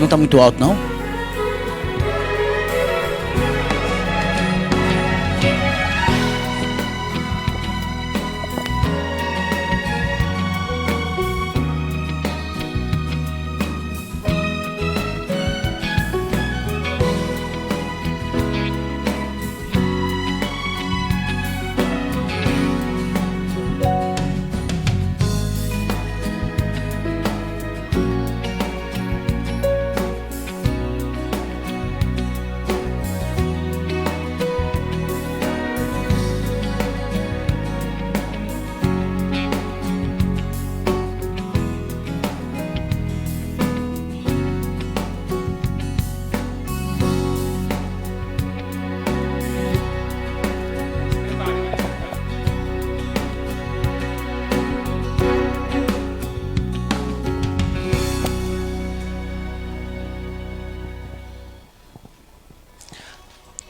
Não está muito alto, não?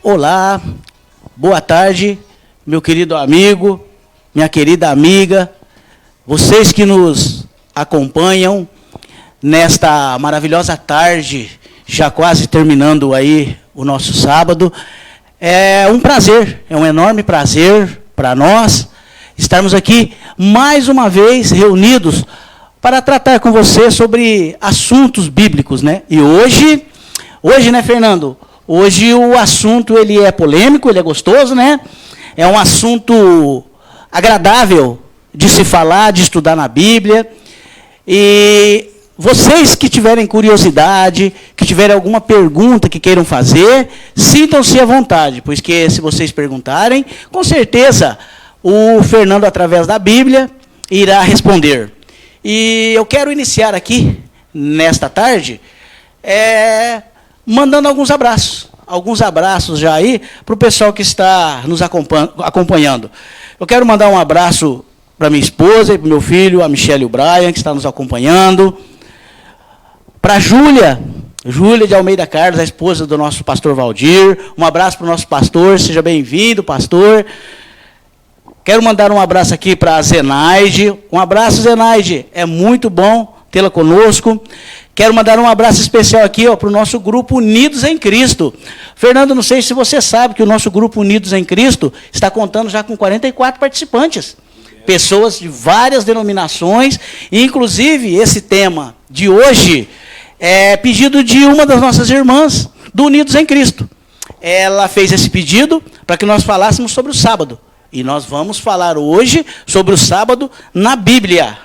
Olá, boa tarde, meu querido amigo, minha querida amiga, vocês que nos acompanham nesta maravilhosa tarde, já quase terminando aí o nosso sábado. É um prazer, é um enorme prazer para nós estarmos aqui mais uma vez reunidos para tratar com você sobre assuntos bíblicos, né? E hoje, né, Fernando? Hoje o assunto ele é polêmico, ele é gostoso, né? É um assunto agradável de se falar, de estudar na Bíblia. E vocês que tiverem curiosidade, que tiverem alguma pergunta que queiram fazer, sintam-se à vontade, pois que se vocês perguntarem, com certeza o Fernando, através da Bíblia, irá responder. E eu quero iniciar aqui, nesta tarde, mandando alguns abraços já aí para o pessoal que está nos acompanhando. Eu quero mandar um abraço para minha esposa e para o meu filho, a Michelle e o Brian, que está nos acompanhando. Para a Júlia de Almeida Carlos, a esposa do nosso pastor Valdir. Um abraço para o nosso pastor, seja bem-vindo, pastor. Quero mandar um abraço aqui para a Zenaide. Um abraço, Zenaide, é muito bom tê-la conosco. Quero mandar um abraço especial aqui para o nosso grupo Unidos em Cristo. Fernando, não sei se você sabe que o nosso grupo Unidos em Cristo está contando já com 44 participantes. Pessoas de várias denominações. Inclusive, esse tema de hoje é pedido de uma das nossas irmãs do Unidos em Cristo. Ela fez esse pedido para que nós falássemos sobre o sábado. E nós vamos falar hoje sobre o sábado na Bíblia.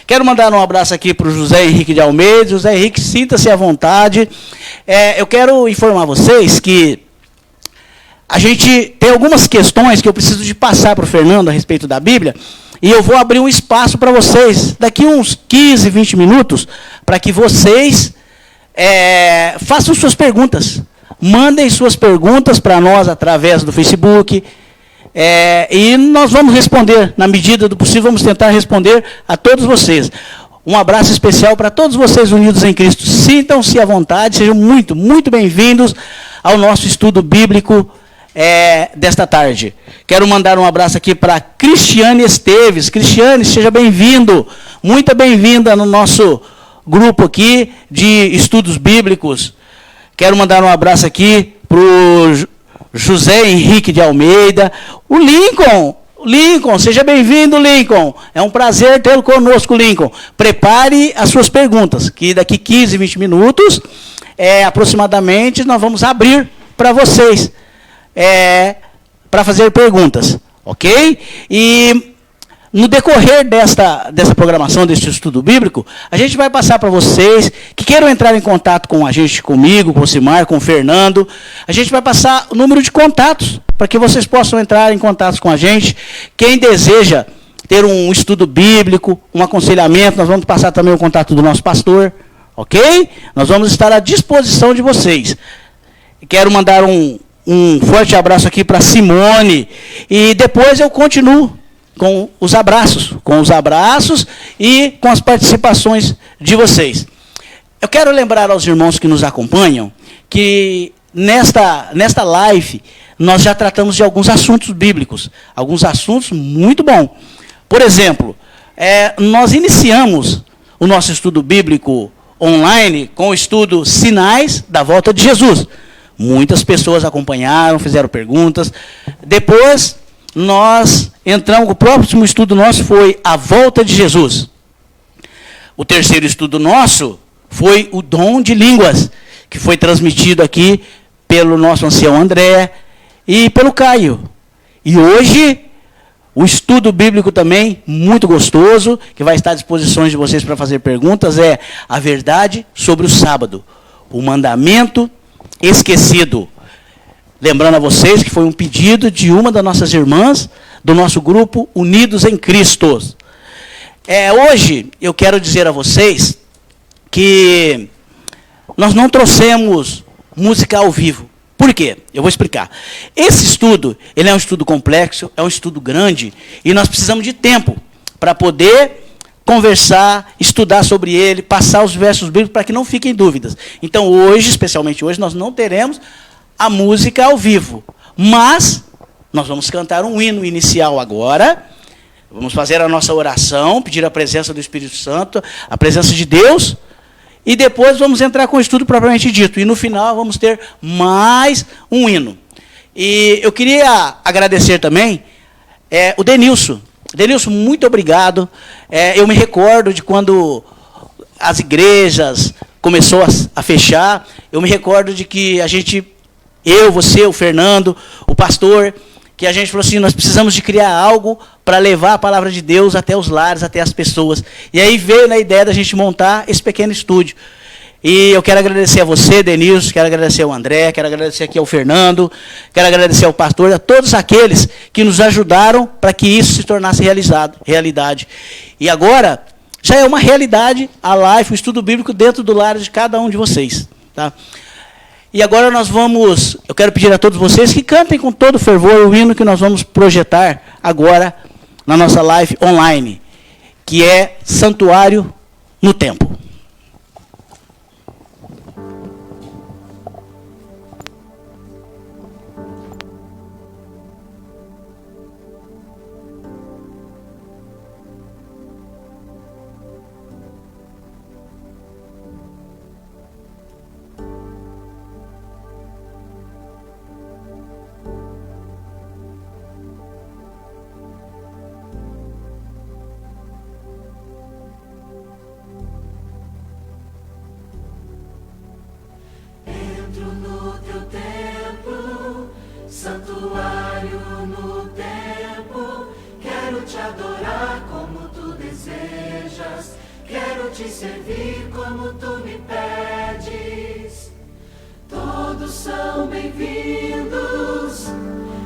Quero mandar um abraço aqui para o José Henrique de Almeida. José Henrique, sinta-se à vontade. Eu quero informar vocês que a gente tem algumas questões que eu preciso de passar para o Fernando a respeito da Bíblia. E eu vou abrir um espaço para vocês, daqui uns 15, 20 minutos, para que vocês façam suas perguntas. Mandem suas perguntas para nós através do Facebook. E nós vamos responder, na medida do possível, vamos tentar responder a todos vocês. Um abraço especial para todos vocês unidos em Cristo. Sintam-se à vontade, sejam muito, muito bem-vindos ao nosso estudo bíblico desta tarde. Quero mandar um abraço aqui para Cristiane Esteves. Cristiane, seja bem-vindo, muito bem-vinda no nosso grupo aqui de estudos bíblicos. Quero mandar um abraço aqui para o José Henrique de Almeida. O Lincoln, seja bem-vindo, Lincoln. É um prazer tê-lo conosco, Lincoln. Prepare as suas perguntas, que daqui 15, 20 minutos, aproximadamente, nós vamos abrir para vocês, para fazer perguntas, ok? E no decorrer dessa programação, deste estudo bíblico, a gente vai passar para vocês que queiram entrar em contato com a gente, comigo, com o Simar, com o Fernando. A gente vai passar o número de contatos para que vocês possam entrar em contato com a gente. Quem deseja ter um estudo bíblico, um aconselhamento, nós vamos passar também o contato do nosso pastor, ok? Nós vamos estar à disposição de vocês. Quero mandar um forte abraço aqui para Simone. E depois eu continuo com os abraços e com as participações de vocês. Eu quero lembrar aos irmãos que nos acompanham que nesta live nós já tratamos de alguns assuntos bíblicos, alguns assuntos muito bons. Por exemplo, nós iniciamos o nosso estudo bíblico online com o estudo Sinais da Volta de Jesus. Muitas pessoas acompanharam, fizeram perguntas. Depois, nós entramos, o próximo estudo nosso foi a Volta de Jesus. O terceiro estudo nosso foi o dom de línguas, que foi transmitido aqui pelo nosso ancião André e pelo Caio. E hoje, o estudo bíblico também, muito gostoso, que vai estar à disposição de vocês para fazer perguntas, é a verdade sobre o sábado, o mandamento esquecido. Lembrando a vocês que foi um pedido de uma das nossas irmãs, do nosso grupo Unidos em Cristo. Hoje, eu quero dizer a vocês que nós não trouxemos música ao vivo. Por quê? Eu vou explicar. Esse estudo, ele é um estudo complexo, é um estudo grande, e nós precisamos de tempo para poder conversar, estudar sobre ele, passar os versos bíblicos para que não fiquem dúvidas. Então, hoje, especialmente hoje, nós não teremos a música ao vivo. Mas, nós vamos cantar um hino inicial agora, vamos fazer a nossa oração, pedir a presença do Espírito Santo, a presença de Deus, e depois vamos entrar com o estudo propriamente dito. E no final vamos ter mais um hino. E eu queria agradecer também o Denilson. Denilson, muito obrigado. Eu me recordo de quando as igrejas começou a fechar. Eu me recordo de que a gente, eu, você, o Fernando, o pastor, que a gente falou assim, nós precisamos de criar algo para levar a palavra de Deus até os lares, até as pessoas. E aí veio na ideia da gente montar esse pequeno estúdio. E eu quero agradecer a você, Denilson, quero agradecer ao André, quero agradecer aqui ao Fernando, quero agradecer ao pastor, a todos aqueles que nos ajudaram para que isso se tornasse realidade. E agora, já é uma realidade a live, o estudo bíblico dentro do lar de cada um de vocês. Tá? E agora eu quero pedir a todos vocês que cantem com todo fervor o hino que nós vamos projetar agora na nossa live online, que é Santuário no Templo. Santuário no templo, quero te adorar como tu desejas, quero te servir como tu me pedes. Todos são bem-vindos,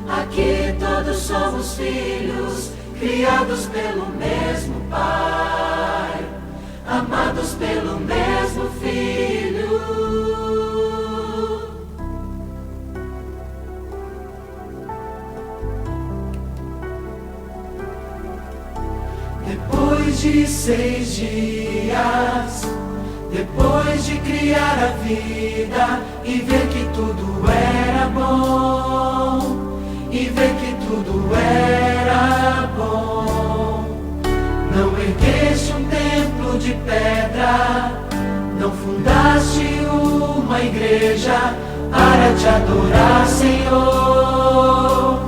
aqui todos somos filhos, criados pelo mesmo Pai, amados pelo mesmo Filho. Depois de 6 dias, depois de criar a vida e ver que tudo era bom, e ver que tudo era bom, não ergueste um templo de pedra, não fundaste uma igreja para te adorar, Senhor,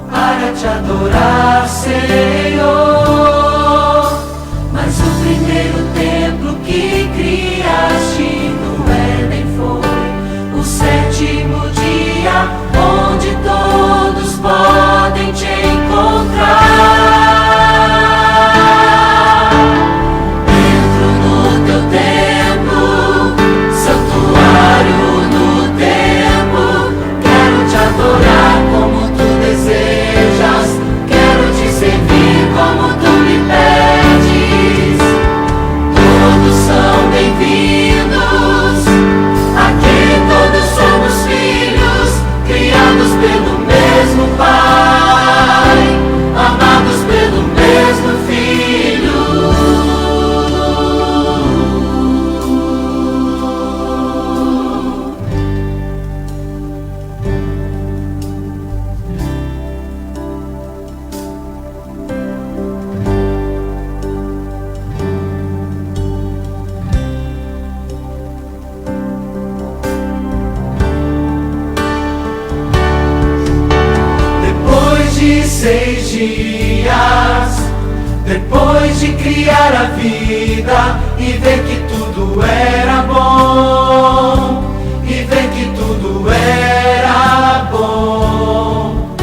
para te adorar, Senhor. Mas o primeiro templo que criaste no Éden foi o 7º dia, onde todos podem te encontrar. Entro no teu templo, santuário no templo, quero te adorar como tu desejas, quero te servir Depois de criar a vida e ver que tudo era bom, e ver que tudo era bom,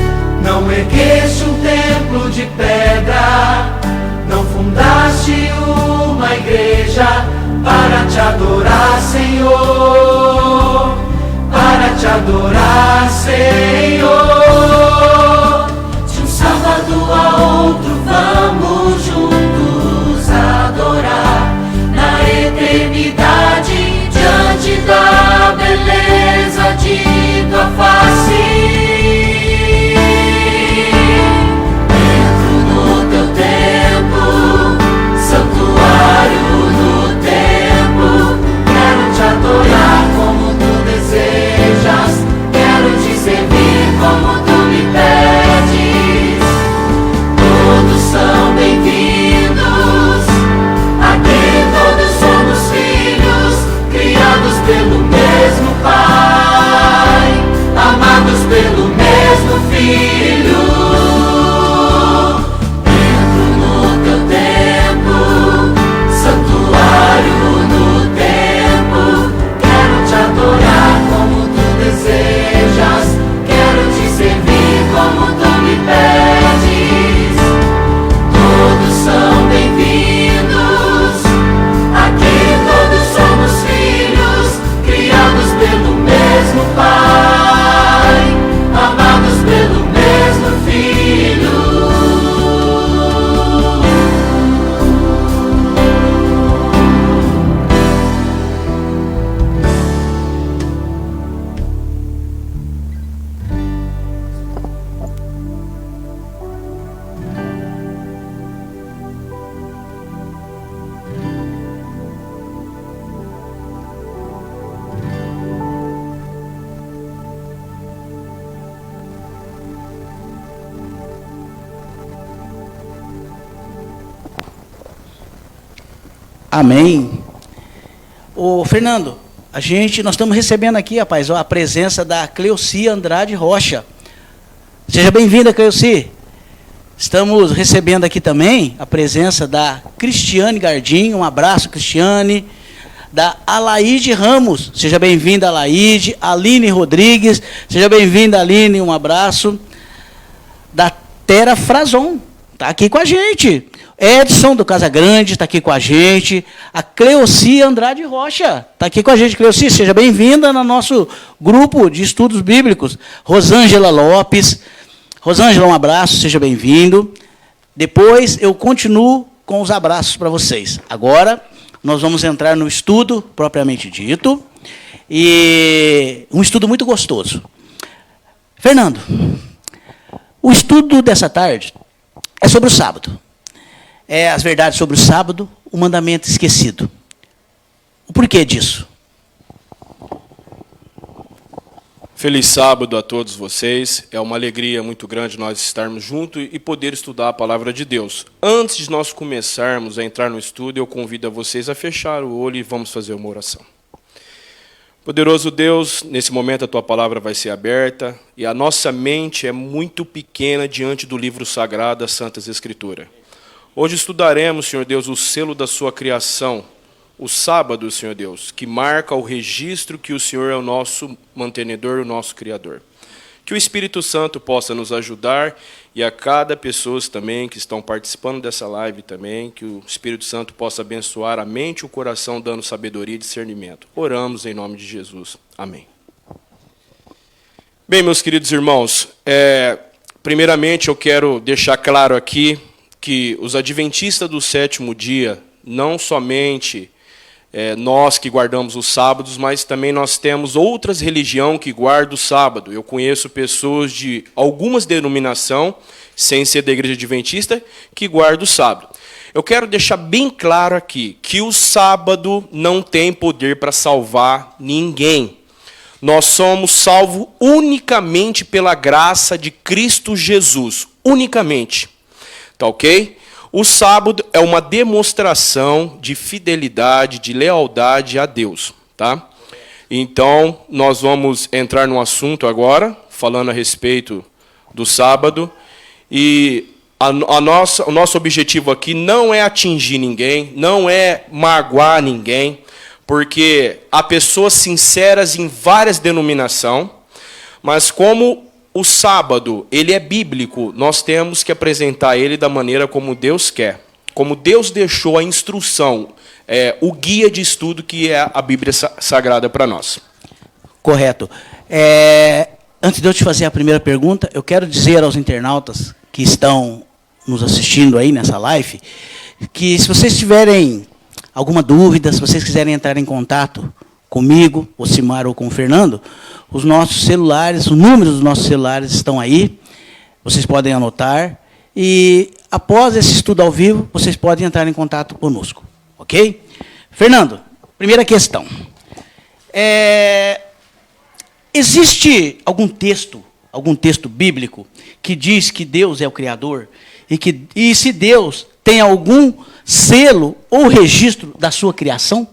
não ergueste um templo de pedra, não fundaste uma igreja para te adorar, Senhor, para te adorar, Senhor. De um sábado a outro vamos juntos adorar na eternidade, diante da beleza de tua face. Entro no teu templo, santuário no templo, quero te adorar como tu desejas, quero te servir como tu me pedes. Todos são bem-vindos, aqui todos somos filhos, criados pelo mesmo Pai, amados pelo mesmo Filho. Entro no teu templo, santuário no templo, quero te adorar como tu desejas, quero te servir como tu me pedes. Todos são bem-vindos, aqui todos somos filhos, criados pelo mesmo Pai, amados pelo mesmo Filho. Amém. Ô, Fernando, nós estamos recebendo aqui, rapaz, a presença da Cleuci Andrade Rocha. Seja bem-vinda, Cleuci. Estamos recebendo aqui também a presença da Cristiane Gardim. Um abraço, Cristiane. Da Alaide Ramos. Seja bem-vinda, Alaide. Aline Rodrigues. Seja bem-vinda, Aline. Um abraço. Da Tera Frazon. Está aqui com a gente. Edson do Casa Grande está aqui com a gente. A Cleuci Andrade Rocha está aqui com a gente. Cleuci, seja bem-vinda no nosso grupo de estudos bíblicos. Rosângela Lopes. Rosângela, um abraço, seja bem-vindo. Depois eu continuo com os abraços para vocês. Agora nós vamos entrar no estudo propriamente dito. E um estudo muito gostoso. Fernando, o estudo dessa tarde é sobre o sábado. É as verdades sobre o sábado, o mandamento esquecido. O porquê disso? Feliz sábado a todos vocês. É uma alegria muito grande nós estarmos juntos e poder estudar a palavra de Deus. Antes de nós começarmos a entrar no estudo, eu convido a vocês a fechar o olho e vamos fazer uma oração. Poderoso Deus, nesse momento a Tua palavra vai ser aberta e a nossa mente é muito pequena diante do livro sagrado, das Santas Escrituras. Hoje estudaremos, Senhor Deus, o selo da Sua criação, o sábado, Senhor Deus, que marca o registro que o Senhor é o nosso mantenedor, o nosso Criador. Que o Espírito Santo possa nos ajudar e a cada pessoa também que estão participando dessa live também, que o Espírito Santo possa abençoar a mente e o coração, dando sabedoria e discernimento. Oramos em nome de Jesus. Amém. Bem, meus queridos irmãos, primeiramente eu quero deixar claro aqui que os adventistas do sétimo dia, não somente nós que guardamos os sábados, mas também nós temos outras religiões que guardam o sábado. Eu conheço pessoas de algumas denominações, sem ser da igreja adventista, que guardam o sábado. Eu quero deixar bem claro aqui que o sábado não tem poder para salvar ninguém. Nós somos salvos unicamente pela graça de Cristo Jesus, unicamente. Tá ok? O sábado é uma demonstração de fidelidade, de lealdade a Deus, tá? Então, nós vamos entrar no assunto agora, falando a respeito do sábado. E o nosso objetivo aqui não é atingir ninguém, não é magoar ninguém, porque há pessoas sinceras em várias denominações, mas como o sábado ele é bíblico, nós temos que apresentar ele da maneira como Deus quer, como Deus deixou a instrução, o guia de estudo que é a Bíblia Sagrada para nós. Correto. Antes de eu te fazer a primeira pergunta, eu quero dizer aos internautas que estão nos assistindo aí nessa live, que se vocês tiverem alguma dúvida, se vocês quiserem entrar em contato comigo, o Simar ou com o Fernando, os nossos celulares, os números dos nossos celulares estão aí, vocês podem anotar, e após esse estudo ao vivo, vocês podem entrar em contato conosco, ok? Fernando, primeira questão. Existe algum texto bíblico que diz que Deus é o Criador e se Deus tem algum selo ou registro da sua criação?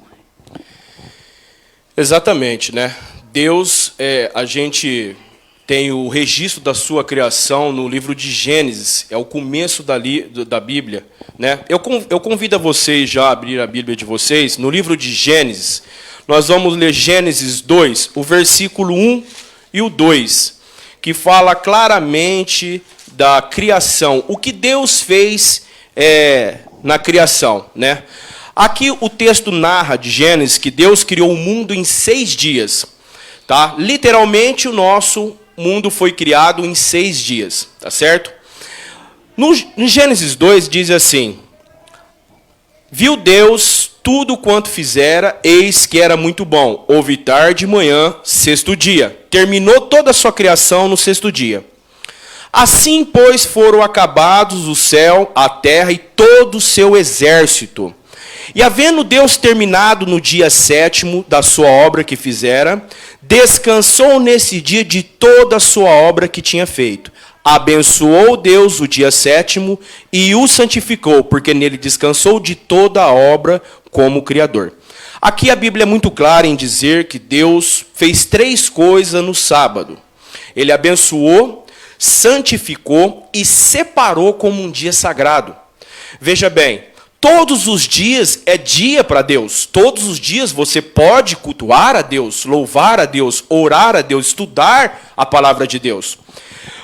Exatamente, né? Deus, a gente tem o registro da sua criação no livro de Gênesis, é o começo da Bíblia, né? Eu convido a vocês já a abrir a Bíblia de vocês, no livro de Gênesis, nós vamos ler Gênesis 2, o versículo 1 e o 2, que fala claramente da criação, o que Deus fez na criação, né? Aqui o texto narra de Gênesis que Deus criou o mundo em 6 dias, tá? Literalmente o nosso mundo foi criado em 6 dias, tá certo? No Gênesis 2 diz assim: viu Deus tudo quanto fizera, eis que era muito bom. Houve tarde e manhã, 6º dia. Terminou toda a sua criação no 6º dia. Assim, pois, foram acabados o céu, a terra e todo o seu exército. E havendo Deus terminado no dia 7º da sua obra que fizera, descansou nesse dia de toda a sua obra que tinha feito. Abençoou Deus o dia 7º e o santificou, porque nele descansou de toda a obra como Criador. Aqui a Bíblia é muito clara em dizer que Deus fez 3 coisas no sábado. Ele abençoou, santificou e separou como um dia sagrado. Veja bem, todos os dias é dia para Deus. Todos os dias você pode cultuar a Deus, louvar a Deus, orar a Deus, estudar a palavra de Deus.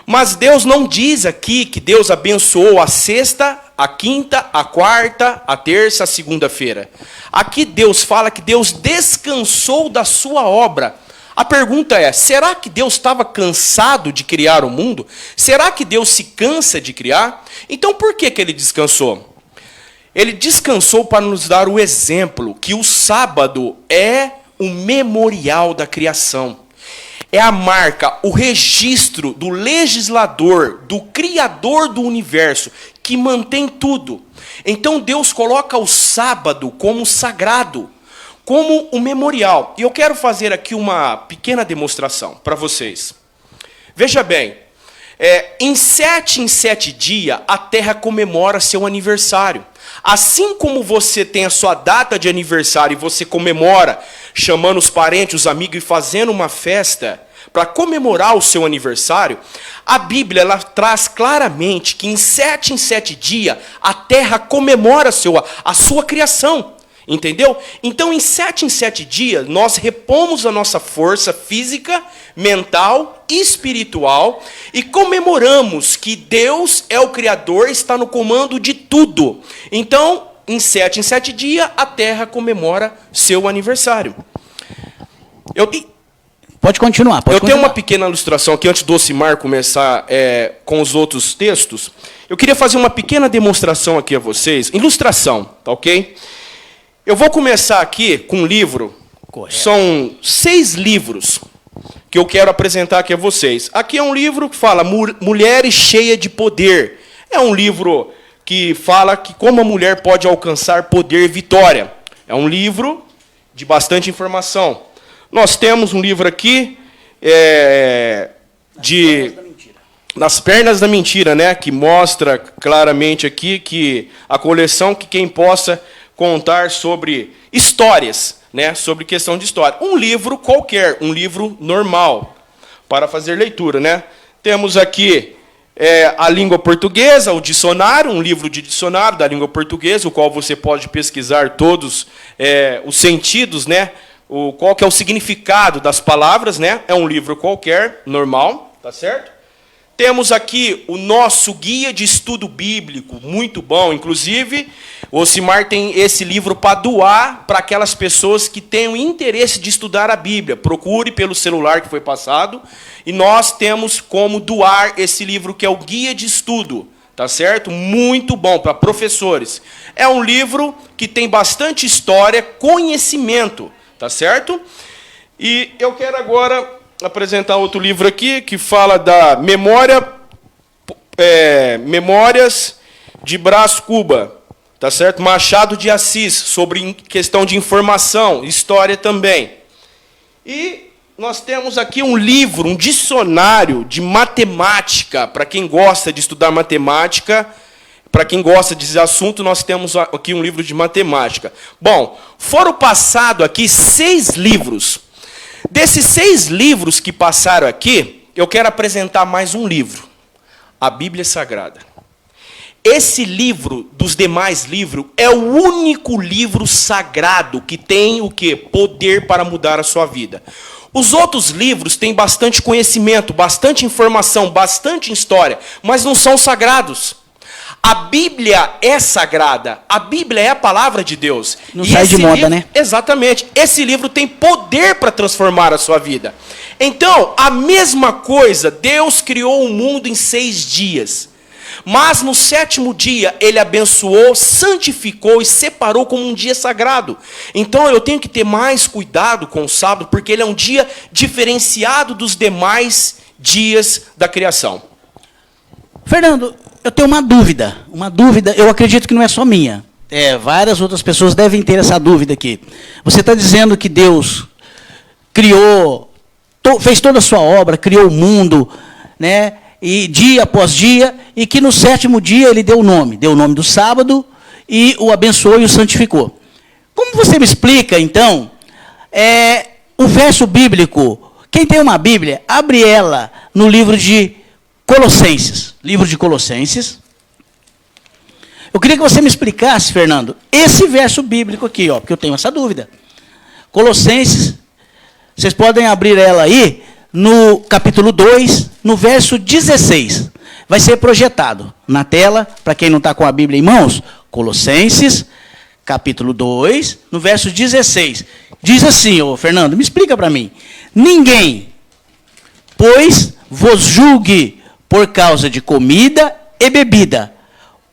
Mas Deus não diz aqui que Deus abençoou a sexta, a quinta, a quarta, a terça, a segunda-feira. Aqui Deus fala que Deus descansou da sua obra. A pergunta é, será que Deus estava cansado de criar o mundo? Será que Deus se cansa de criar? Então por que ele descansou? Ele descansou para nos dar o exemplo que o sábado é o memorial da criação. É a marca, o registro do legislador, do criador do universo, que mantém tudo. Então Deus coloca o sábado como sagrado, como um memorial. E eu quero fazer aqui uma pequena demonstração para vocês. Veja bem, em 7 dias, a Terra comemora seu aniversário. Assim como você tem a sua data de aniversário e você comemora, chamando os parentes, os amigos e fazendo uma festa para comemorar o seu aniversário, a Bíblia ela traz claramente que em 7 dias a Terra comemora a sua criação. Entendeu? Então, em 7 dias, nós repomos a nossa força física, mental e espiritual e comemoramos que Deus é o Criador, está no comando de tudo. Então, em 7 dias, a Terra comemora seu aniversário. Pode continuar. Eu tenho uma pequena ilustração aqui, antes do Osimar começar com os outros textos. Eu queria fazer uma pequena demonstração aqui a vocês. Ilustração, tá ok? Eu vou começar aqui com um livro. Correto. São 6 livros que eu quero apresentar aqui a vocês. Aqui é um livro que fala Mulheres Cheias de Poder. É um livro que fala que como a mulher pode alcançar poder e vitória. É um livro de bastante informação. Nós temos um livro aqui Nas Pernas da Mentira, né? Que mostra claramente aqui que a coleção que quem possa contar sobre histórias, né? Sobre questão de história. Um livro qualquer, um livro normal para fazer leitura, né? Temos aqui a língua portuguesa, o dicionário, um livro de dicionário da língua portuguesa, o qual você pode pesquisar todos os sentidos, né? Qual que é o significado das palavras, né? É um livro qualquer, normal, tá certo? Temos aqui o nosso guia de estudo bíblico, muito bom. Inclusive, o Osimar tem esse livro para doar para aquelas pessoas que tenham interesse de estudar a Bíblia. Procure pelo celular que foi passado. E nós temos como doar esse livro, que é o guia de estudo. Tá certo? Muito bom para professores. É um livro que tem bastante história, conhecimento. Tá certo? E eu quero agora apresentar outro livro aqui, que fala da Memórias de Brás Cuba, tá certo? Machado de Assis, sobre questão de informação, história também. E nós temos aqui um livro, um dicionário de matemática, para quem gosta de estudar matemática, para quem gosta desse assunto, nós temos aqui um livro de matemática. Bom, foram passados aqui 6 livros. Desses 6 livros que passaram aqui, eu quero apresentar mais um livro, a Bíblia Sagrada. Esse livro, dos demais livros, é o único livro sagrado que tem o quê? Poder para mudar a sua vida. Os outros livros têm bastante conhecimento, bastante informação, bastante história, mas não são sagrados. A Bíblia é sagrada, a Bíblia é a palavra de Deus. Não sai de moda, né? Exatamente. Esse livro tem poder para transformar a sua vida. Então, a mesma coisa, Deus criou o mundo em 6 dias. Mas no 7º dia, Ele abençoou, santificou e separou como um dia sagrado. Então, eu tenho que ter mais cuidado com o sábado, porque ele é um dia diferenciado dos demais dias da criação. Fernando, eu tenho uma dúvida, eu acredito que não é só minha. Várias outras pessoas devem ter essa dúvida aqui. Você está dizendo que Deus criou, fez toda a sua obra, criou o mundo, né, e dia após dia, e que no 7º dia Ele deu o nome do sábado, e o abençoou e o santificou. Como você me explica, então, o verso bíblico? Quem tem uma Bíblia, abre ela no livro de Colossenses, livro de Colossenses. Eu queria que você me explicasse, Fernando, esse verso bíblico aqui, porque eu tenho essa dúvida. Colossenses, vocês podem abrir ela aí, no capítulo 2, no verso 16. Vai ser projetado na tela, para quem não está com a Bíblia em mãos, Colossenses, capítulo 2, no verso 16. Diz assim, Fernando, me explica para mim. Ninguém, pois, vos julgue por causa de comida e bebida,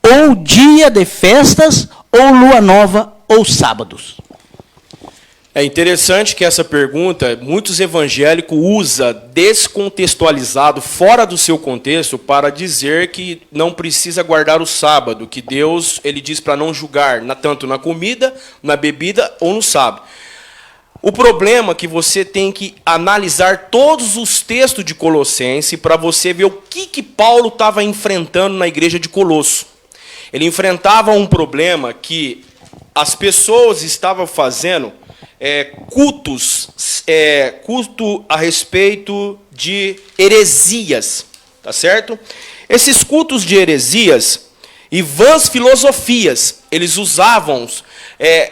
ou dia de festas, ou lua nova, ou sábados. É interessante que essa pergunta, muitos evangélicos usam descontextualizado, fora do seu contexto, para dizer que não precisa guardar o sábado, que Deus ele diz para não julgar, tanto na comida, na bebida ou no sábado. O problema é que você tem que analisar todos os textos de Colossenses para você ver o que Paulo estava enfrentando na igreja de Colosso. Ele enfrentava um problema que as pessoas estavam fazendo culto a respeito de heresias, tá certo? Esses cultos de heresias e vãs filosofias, eles usavam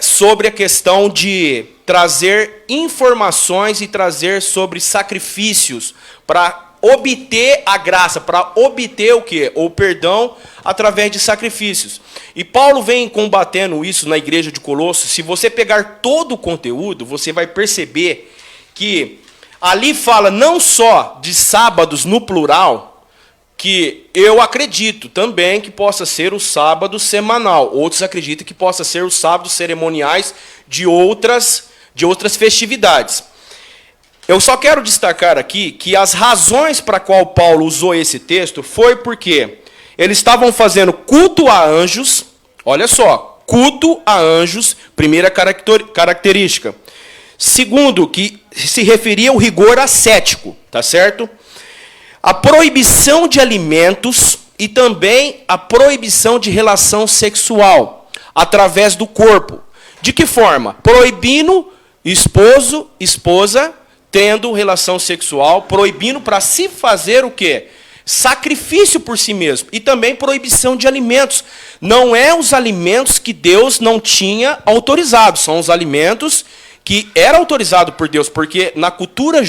sobre a questão de trazer informações e trazer sobre sacrifícios para obter a graça, para obter o quê? O perdão através de sacrifícios. E Paulo vem combatendo isso na igreja de Colossos. Se você pegar todo o conteúdo, você vai perceber que ali fala não só de sábados no plural, que eu acredito também que possa ser o sábado semanal. Outros acreditam que possa ser os sábados cerimoniais de outras festividades. Eu só quero destacar aqui que as razões para qual Paulo usou esse texto foi porque eles estavam fazendo culto a anjos, olha só, culto a anjos, primeira característica. Segundo, que se referia ao rigor ascético, tá certo? A proibição de alimentos e também a proibição de relação sexual através do corpo. De que forma? Proibindo esposa tendo relação sexual, proibindo para se fazer o quê? sacrifício por si mesmo e também proibição de alimentos. Não é os alimentos que Deus não tinha autorizado, são os alimentos que era autorizado por Deus, porque na cultura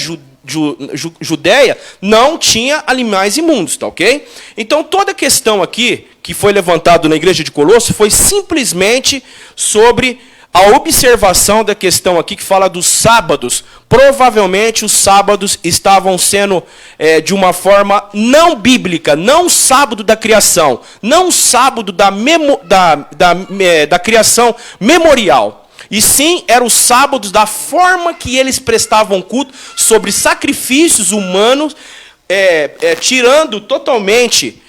judeia não tinha animais imundos, tá ok? Então toda a questão aqui que foi levantado na igreja de Colosso foi simplesmente sobre a observação da questão aqui que fala dos sábados. Provavelmente os sábados estavam sendo de uma forma não bíblica, não o sábado da criação, não o sábado da criação memorial. E sim, eram os sábados da forma que eles prestavam culto sobre sacrifícios humanos, tirando totalmente,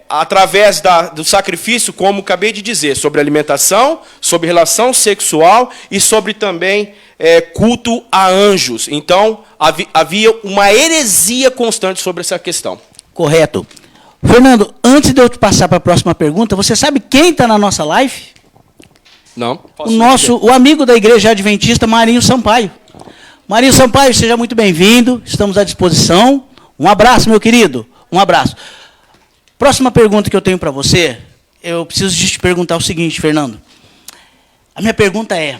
através do sacrifício, como acabei de dizer, sobre alimentação, sobre relação sexual e sobre também culto a anjos. Então, havia uma heresia constante sobre essa questão. Correto. Fernando, antes de eu te passar para a próxima pergunta, você sabe quem está na nossa live? Não? O amigo da Igreja Adventista, Marinho Sampaio. Marinho Sampaio, seja muito bem-vindo, estamos à disposição. Um abraço, meu querido, um abraço. Próxima pergunta que eu tenho para você, eu preciso te perguntar o seguinte, Fernando. A minha pergunta é,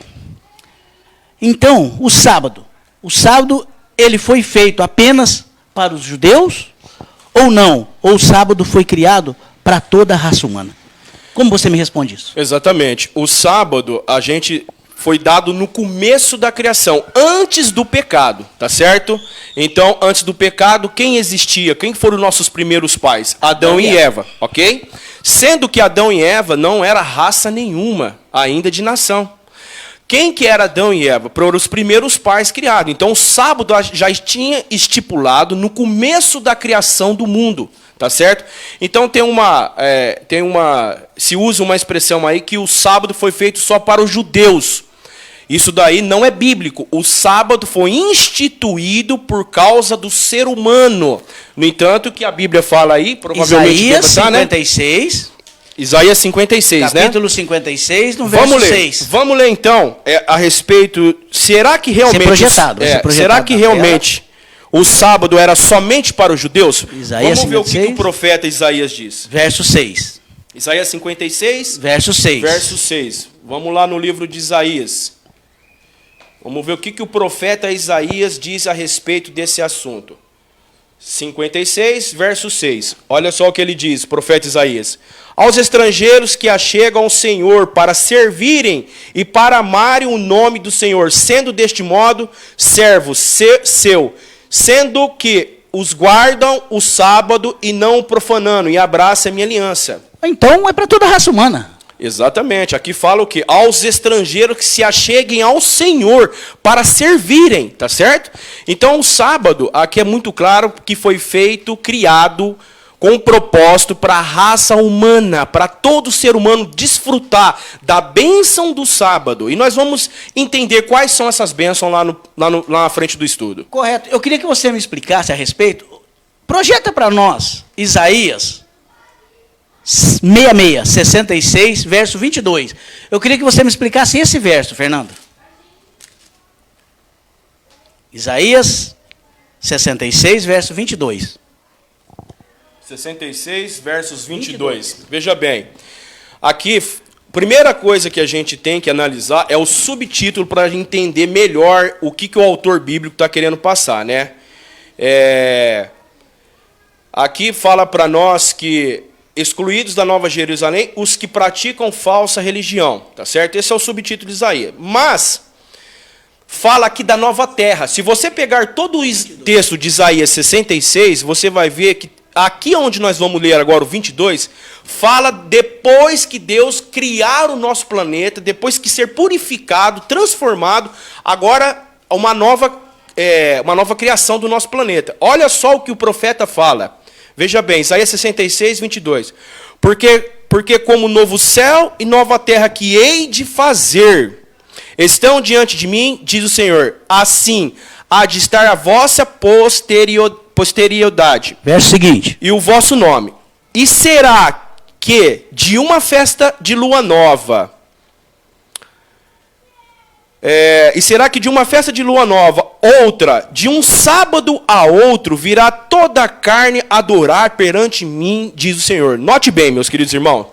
então, o sábado ele foi feito apenas para os judeus ou não? Ou o sábado foi criado para toda a raça humana? Como você me responde isso? Exatamente. O sábado, a gente foi dado no começo da criação, antes do pecado, tá certo? Então, antes do pecado, quem existia? Quem foram os nossos primeiros pais? Adão e Eva, ok? Sendo que Adão e Eva não era raça nenhuma ainda de nação. Quem que era Adão e Eva? Foram os primeiros pais criados. Então, o sábado já tinha estipulado no começo da criação do mundo. Tá certo? Então se usa uma expressão aí que o sábado foi feito só para os judeus. Isso daí não é bíblico. O sábado foi instituído por causa do ser humano. No entanto, que a Bíblia fala aí, provavelmente... Isaías 56. Né? Isaías 56, né? Capítulo 56, no verso 6. Vamos ler então a respeito... Será que realmente... será que realmente... O sábado era somente para os judeus? Isaías Vamos ver 56, o que o profeta Isaías diz. Verso 6. Isaías 56. Verso 6. Verso 6. Vamos lá no livro de Isaías. Vamos ver o que o profeta Isaías diz a respeito desse assunto. 56, verso 6. Olha só o que ele diz, profeta Isaías. Aos estrangeiros que achegam ao Senhor para servirem e para amarem o nome do Senhor, sendo deste modo servos seu, sendo que os guardam o sábado e não o profanando, e abraça a minha aliança. Então é para toda a raça humana. Exatamente. Aqui fala o quê? Aos estrangeiros que se acheguem ao Senhor para servirem, tá certo? Então o sábado, aqui é muito claro que foi feito, criado com um propósito para a raça humana, para todo ser humano desfrutar da bênção do sábado. E nós vamos entender quais são essas bênçãos lá na frente do estudo. Correto. Eu queria que você me explicasse a respeito. Projeta para nós Isaías 66, verso 22. Eu queria que você me explicasse esse verso, Fernando. Isaías 66, verso 22. 66, versos 22. Veja bem, aqui, primeira coisa que a gente tem que analisar é o subtítulo para entender melhor o que o autor bíblico está querendo passar, né? Aqui fala para nós que excluídos da Nova Jerusalém, os que praticam falsa religião, tá certo? Esse é o subtítulo de Isaías. Mas fala aqui da nova terra. Se você pegar todo o texto de Isaías 66, você vai ver que aqui onde nós vamos ler agora o 22, fala depois que Deus criar o nosso planeta, depois que ser purificado, transformado, agora uma nova criação do nosso planeta. Olha só o que o profeta fala. Veja bem, Isaías 66, 22. Porque como novo céu e nova terra que hei de fazer estão diante de mim, diz o Senhor, assim há de estar a vossa posterioridade. Verso seguinte. E o vosso nome. E será que de uma festa de lua nova E será que de uma festa de lua nova, outra, de um sábado a outro, virá toda a carne adorar perante mim, diz o Senhor. Note bem, meus queridos irmãos.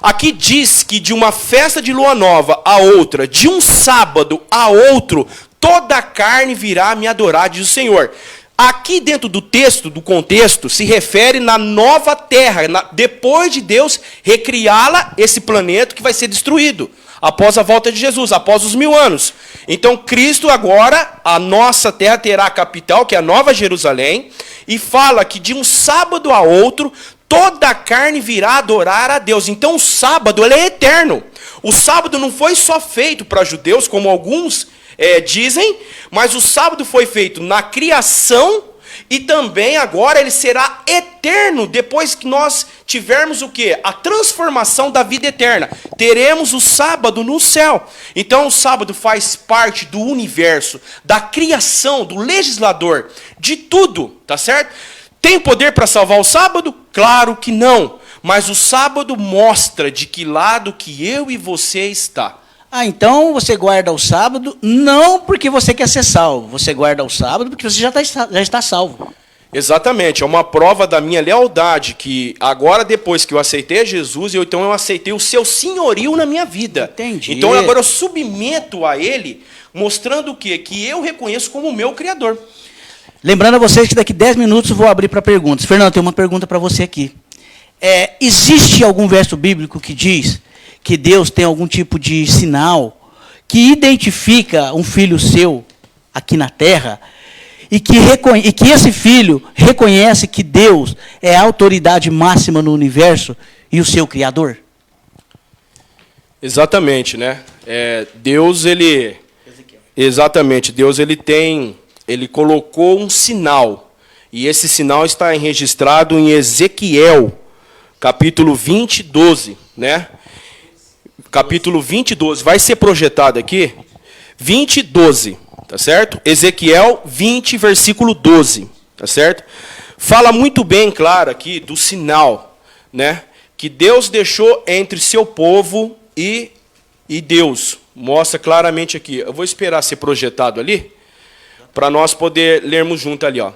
Aqui diz que de uma festa de lua nova a outra, de um sábado a outro, toda a carne virá me adorar, diz o Senhor. Aqui dentro do texto, do contexto, se refere na nova terra, depois de Deus recriá-la, esse planeta que vai ser destruído, após a volta de Jesus, após os 1000 anos. Então Cristo agora, a nossa terra terá a capital, que é a Nova Jerusalém, e fala que de um sábado a outro, toda a carne virá adorar a Deus. Então o sábado ele é eterno. O sábado não foi só feito para judeus, como alguns dizem, mas o sábado foi feito na criação e também agora ele será eterno depois que nós tivermos o quê? A transformação da vida eterna. Teremos o sábado no céu. Então o sábado faz parte do universo, da criação, do legislador, de tudo, tá certo? Tem poder para salvar o sábado? Claro que não. Mas o sábado mostra de que lado que eu e você está. Então você guarda o sábado não porque você quer ser salvo. Você guarda o sábado porque você já está salvo. Exatamente. É uma prova da minha lealdade que agora, depois que eu aceitei Jesus, então eu aceitei o seu senhorio na minha vida. Entendi. Então agora eu submeto a ele, mostrando o quê? Que eu reconheço como o meu Criador. Lembrando a vocês que daqui 10 minutos eu vou abrir para perguntas. Fernando, tem uma pergunta para você aqui. Existe algum verso bíblico que diz que Deus tem algum tipo de sinal que identifica um filho seu aqui na terra e que esse filho reconhece que Deus é a autoridade máxima no universo e o seu Criador? Exatamente, né? Deus, ele colocou um sinal, e esse sinal está registrado em Ezequiel, capítulo 20, 12, né? Capítulo 20, 12, vai ser projetado aqui, 20, 12, tá certo? Ezequiel 20, versículo 12, tá certo? Fala muito bem, claro, aqui do sinal, né? Que Deus deixou entre seu povo e Deus. Mostra claramente aqui. Eu vou esperar ser projetado ali, para nós poder lermos junto ali, ó.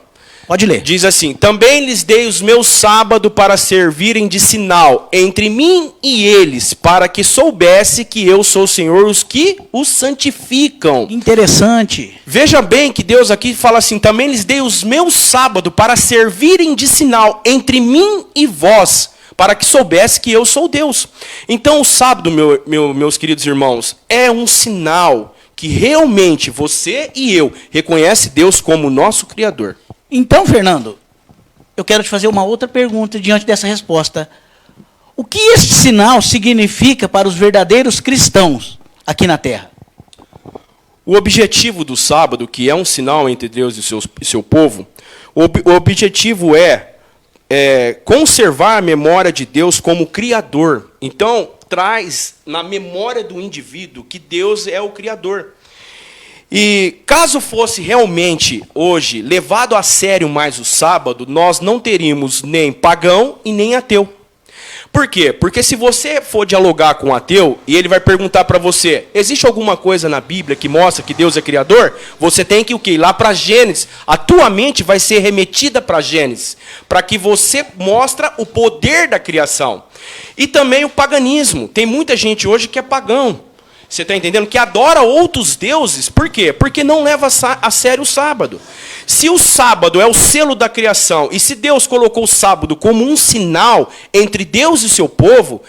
Pode ler. Diz assim: também lhes dei os meus sábados para servirem de sinal entre mim e eles, para que soubesse que eu sou o Senhor, os que os santificam. Interessante. Veja bem que Deus aqui fala assim: também lhes dei os meus sábados para servirem de sinal entre mim e vós, para que soubesse que eu sou Deus. Então o sábado, meus queridos irmãos, é um sinal que realmente você e eu reconhece Deus como nosso Criador. Então, Fernando, eu quero te fazer uma outra pergunta diante dessa resposta. O que este sinal significa para os verdadeiros cristãos aqui na Terra? O objetivo do sábado, que é um sinal entre Deus e seu povo, o objetivo é conservar a memória de Deus como Criador. Então, traz na memória do indivíduo que Deus é o Criador. E caso fosse realmente, hoje, levado a sério mais o sábado, nós não teríamos nem pagão e nem ateu. Por quê? Porque se você for dialogar com um ateu, e ele vai perguntar para você, existe alguma coisa na Bíblia que mostra que Deus é Criador? Você tem que ir lá para Gênesis. A tua mente vai ser remetida para Gênesis, para que você mostre o poder da criação. E também o paganismo. Tem muita gente hoje que é pagão. Você está entendendo? Que adora outros deuses. Por quê? Porque não leva a sério o sábado. Se o sábado é o selo da criação, e se Deus colocou o sábado como um sinal entre Deus e seu povo,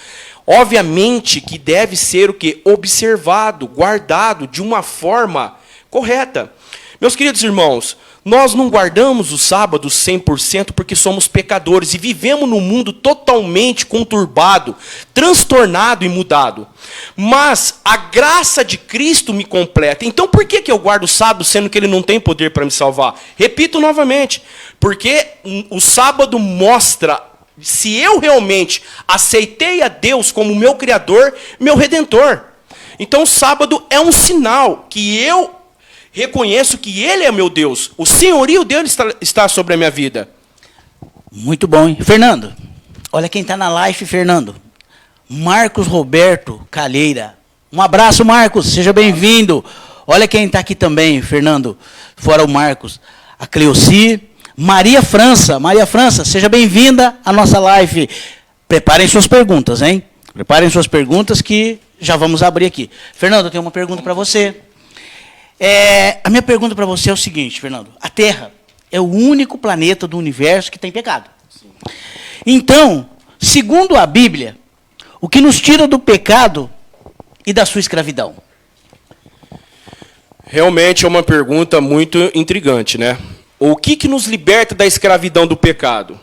obviamente que deve ser o quê? Observado, guardado de uma forma correta. Meus queridos irmãos, nós não guardamos o sábado 100% porque somos pecadores e vivemos num mundo totalmente conturbado, transtornado e mudado. Mas a graça de Cristo me completa. Então por que eu guardo o sábado sendo que ele não tem poder para me salvar? Repito novamente, porque o sábado mostra se eu realmente aceitei a Deus como meu Criador, meu Redentor. Então o sábado é um sinal que eu reconheço que Ele é meu Deus. O senhorio dele está sobre a minha vida. Muito bom, hein? Fernando, olha quem está na live, Fernando. Marcos Roberto Calheira. Um abraço, Marcos. Seja bem-vindo. Olha quem está aqui também, Fernando, fora o Marcos. A Cleoci, Maria França. Maria França, seja bem-vinda à nossa live. Preparem suas perguntas, hein? Preparem suas perguntas que já vamos abrir aqui. Fernando, eu tenho uma pergunta para você. A minha pergunta para você é o seguinte, Fernando. A Terra é o único planeta do universo que tem pecado. Sim. Então, segundo a Bíblia, o que nos tira do pecado e da sua escravidão? Realmente é uma pergunta muito intrigante, né? O que nos liberta da escravidão do pecado?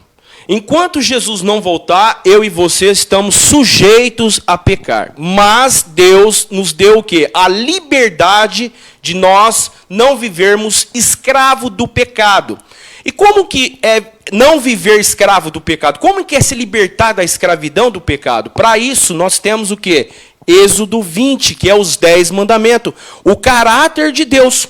Enquanto Jesus não voltar, eu e você estamos sujeitos a pecar. Mas Deus nos deu o quê? A liberdade de nós não vivermos escravo do pecado. E como que é não viver escravo do pecado? Como que é se libertar da escravidão do pecado? Para isso, nós temos o quê? Êxodo 20, que é os 10 mandamentos. O caráter de Deus.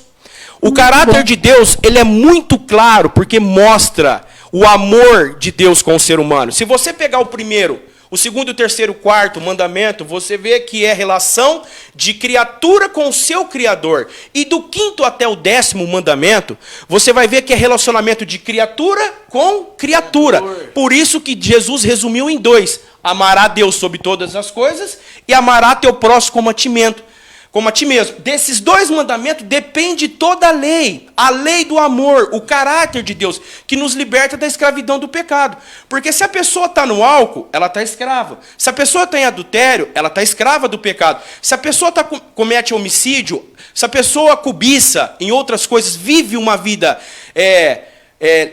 O caráter de Deus, ele é muito claro, porque mostra o amor de Deus com o ser humano. Se você pegar o primeiro, o segundo, o terceiro, o quarto mandamento, você vê que é relação de criatura com o seu Criador. E do quinto até o 10º mandamento, você vai ver que é relacionamento de criatura com criatura. Por isso que Jesus resumiu em 2. Amará a Deus sobre todas as coisas e amará teu próximo como a ti mesmo. Desses 2 mandamentos depende toda a lei do amor, o caráter de Deus, que nos liberta da escravidão do pecado. Porque se a pessoa está no álcool, ela está escrava. Se a pessoa está em adultério, ela está escrava do pecado. Se a pessoa comete homicídio, se a pessoa cobiça, em outras coisas, vive uma vida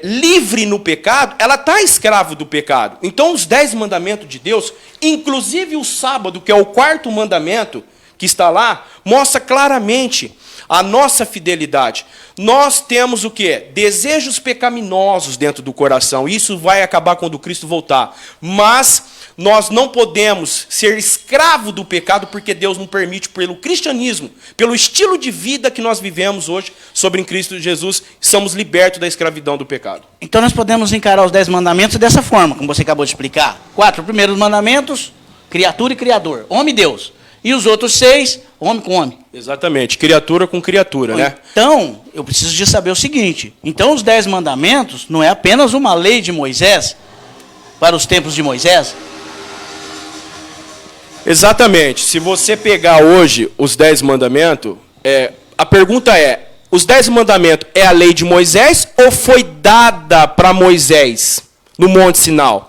livre no pecado, ela está escravo do pecado. Então os 10 mandamentos de Deus, inclusive o sábado, que é o 4º mandamento, que está lá, mostra claramente a nossa fidelidade. Nós temos o quê? Desejos pecaminosos dentro do coração. Isso vai acabar quando Cristo voltar. Mas nós não podemos ser escravo do pecado porque Deus não permite, pelo cristianismo, pelo estilo de vida que nós vivemos hoje sobre em Cristo Jesus, somos libertos da escravidão do pecado. Então nós podemos encarar os 10 mandamentos dessa forma, como você acabou de explicar. 4 primeiros mandamentos, criatura e criador, homem e Deus. E os outros 6, homem com homem. Exatamente, criatura com criatura, né? Então, eu preciso de saber o seguinte. Então, os 10 mandamentos não é apenas uma lei de Moisés, para os tempos de Moisés? Exatamente. Se você pegar hoje os 10 mandamentos, a pergunta é, os 10 mandamentos é a lei de Moisés ou foi dada para Moisés no Monte Sinai?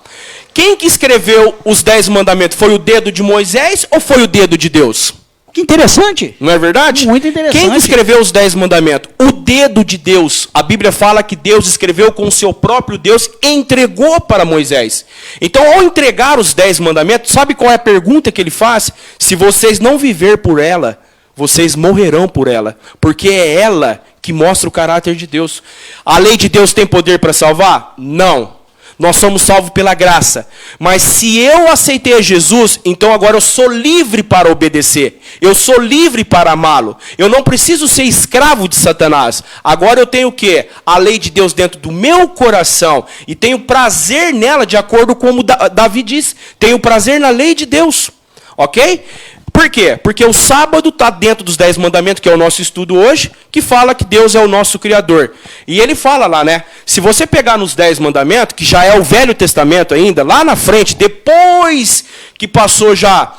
Quem que escreveu os 10 mandamentos? Foi o dedo de Moisés ou foi o dedo de Deus? Que interessante. Não é verdade? Muito interessante. Quem que escreveu os 10 mandamentos? O dedo de Deus. A Bíblia fala que Deus escreveu com o seu próprio Deus e entregou para Moisés. Então, ao entregar os 10 mandamentos, sabe qual é a pergunta que ele faz? Se vocês não viver por ela, vocês morrerão por ela. Porque é ela que mostra o caráter de Deus. A lei de Deus tem poder para salvar? Não. Nós somos salvos pela graça. Mas se eu aceitei a Jesus, então agora eu sou livre para obedecer. Eu sou livre para amá-lo. Eu não preciso ser escravo de Satanás. Agora eu tenho o quê? A lei de Deus dentro do meu coração. E tenho prazer nela, de acordo com como Davi diz. Tenho prazer na lei de Deus. Ok? Por quê? Porque o sábado está dentro dos 10 mandamentos, que é o nosso estudo hoje, que fala que Deus é o nosso Criador. E ele fala lá, né? Se você pegar nos 10 mandamentos, que já é o Velho Testamento ainda, lá na frente, depois que passou já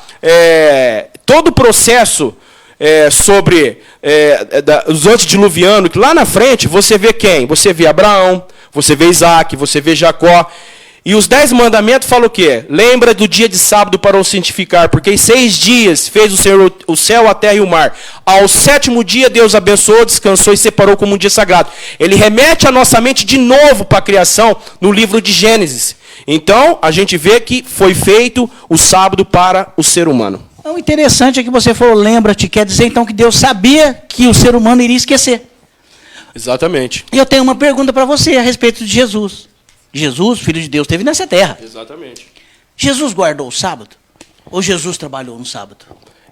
todo o processo sobre os antediluvianos, que lá na frente você vê quem? Você vê Abraão, você vê Isaac, você vê Jacó. E os 10 mandamentos falam o quê? Lembra do dia de sábado para o santificar, porque em 6 dias fez o Senhor o céu, a terra e o mar. Ao 7º dia Deus abençoou, descansou e separou como um dia sagrado. Ele remete a nossa mente de novo para a criação no livro de Gênesis. Então, a gente vê que foi feito o sábado para o ser humano. O interessante é que você falou, lembra-te, quer dizer então que Deus sabia que o ser humano iria esquecer. Exatamente. E eu tenho uma pergunta para você a respeito de Jesus. Jesus, Filho de Deus, esteve nessa terra. Exatamente. Jesus guardou o sábado? Ou Jesus trabalhou no sábado?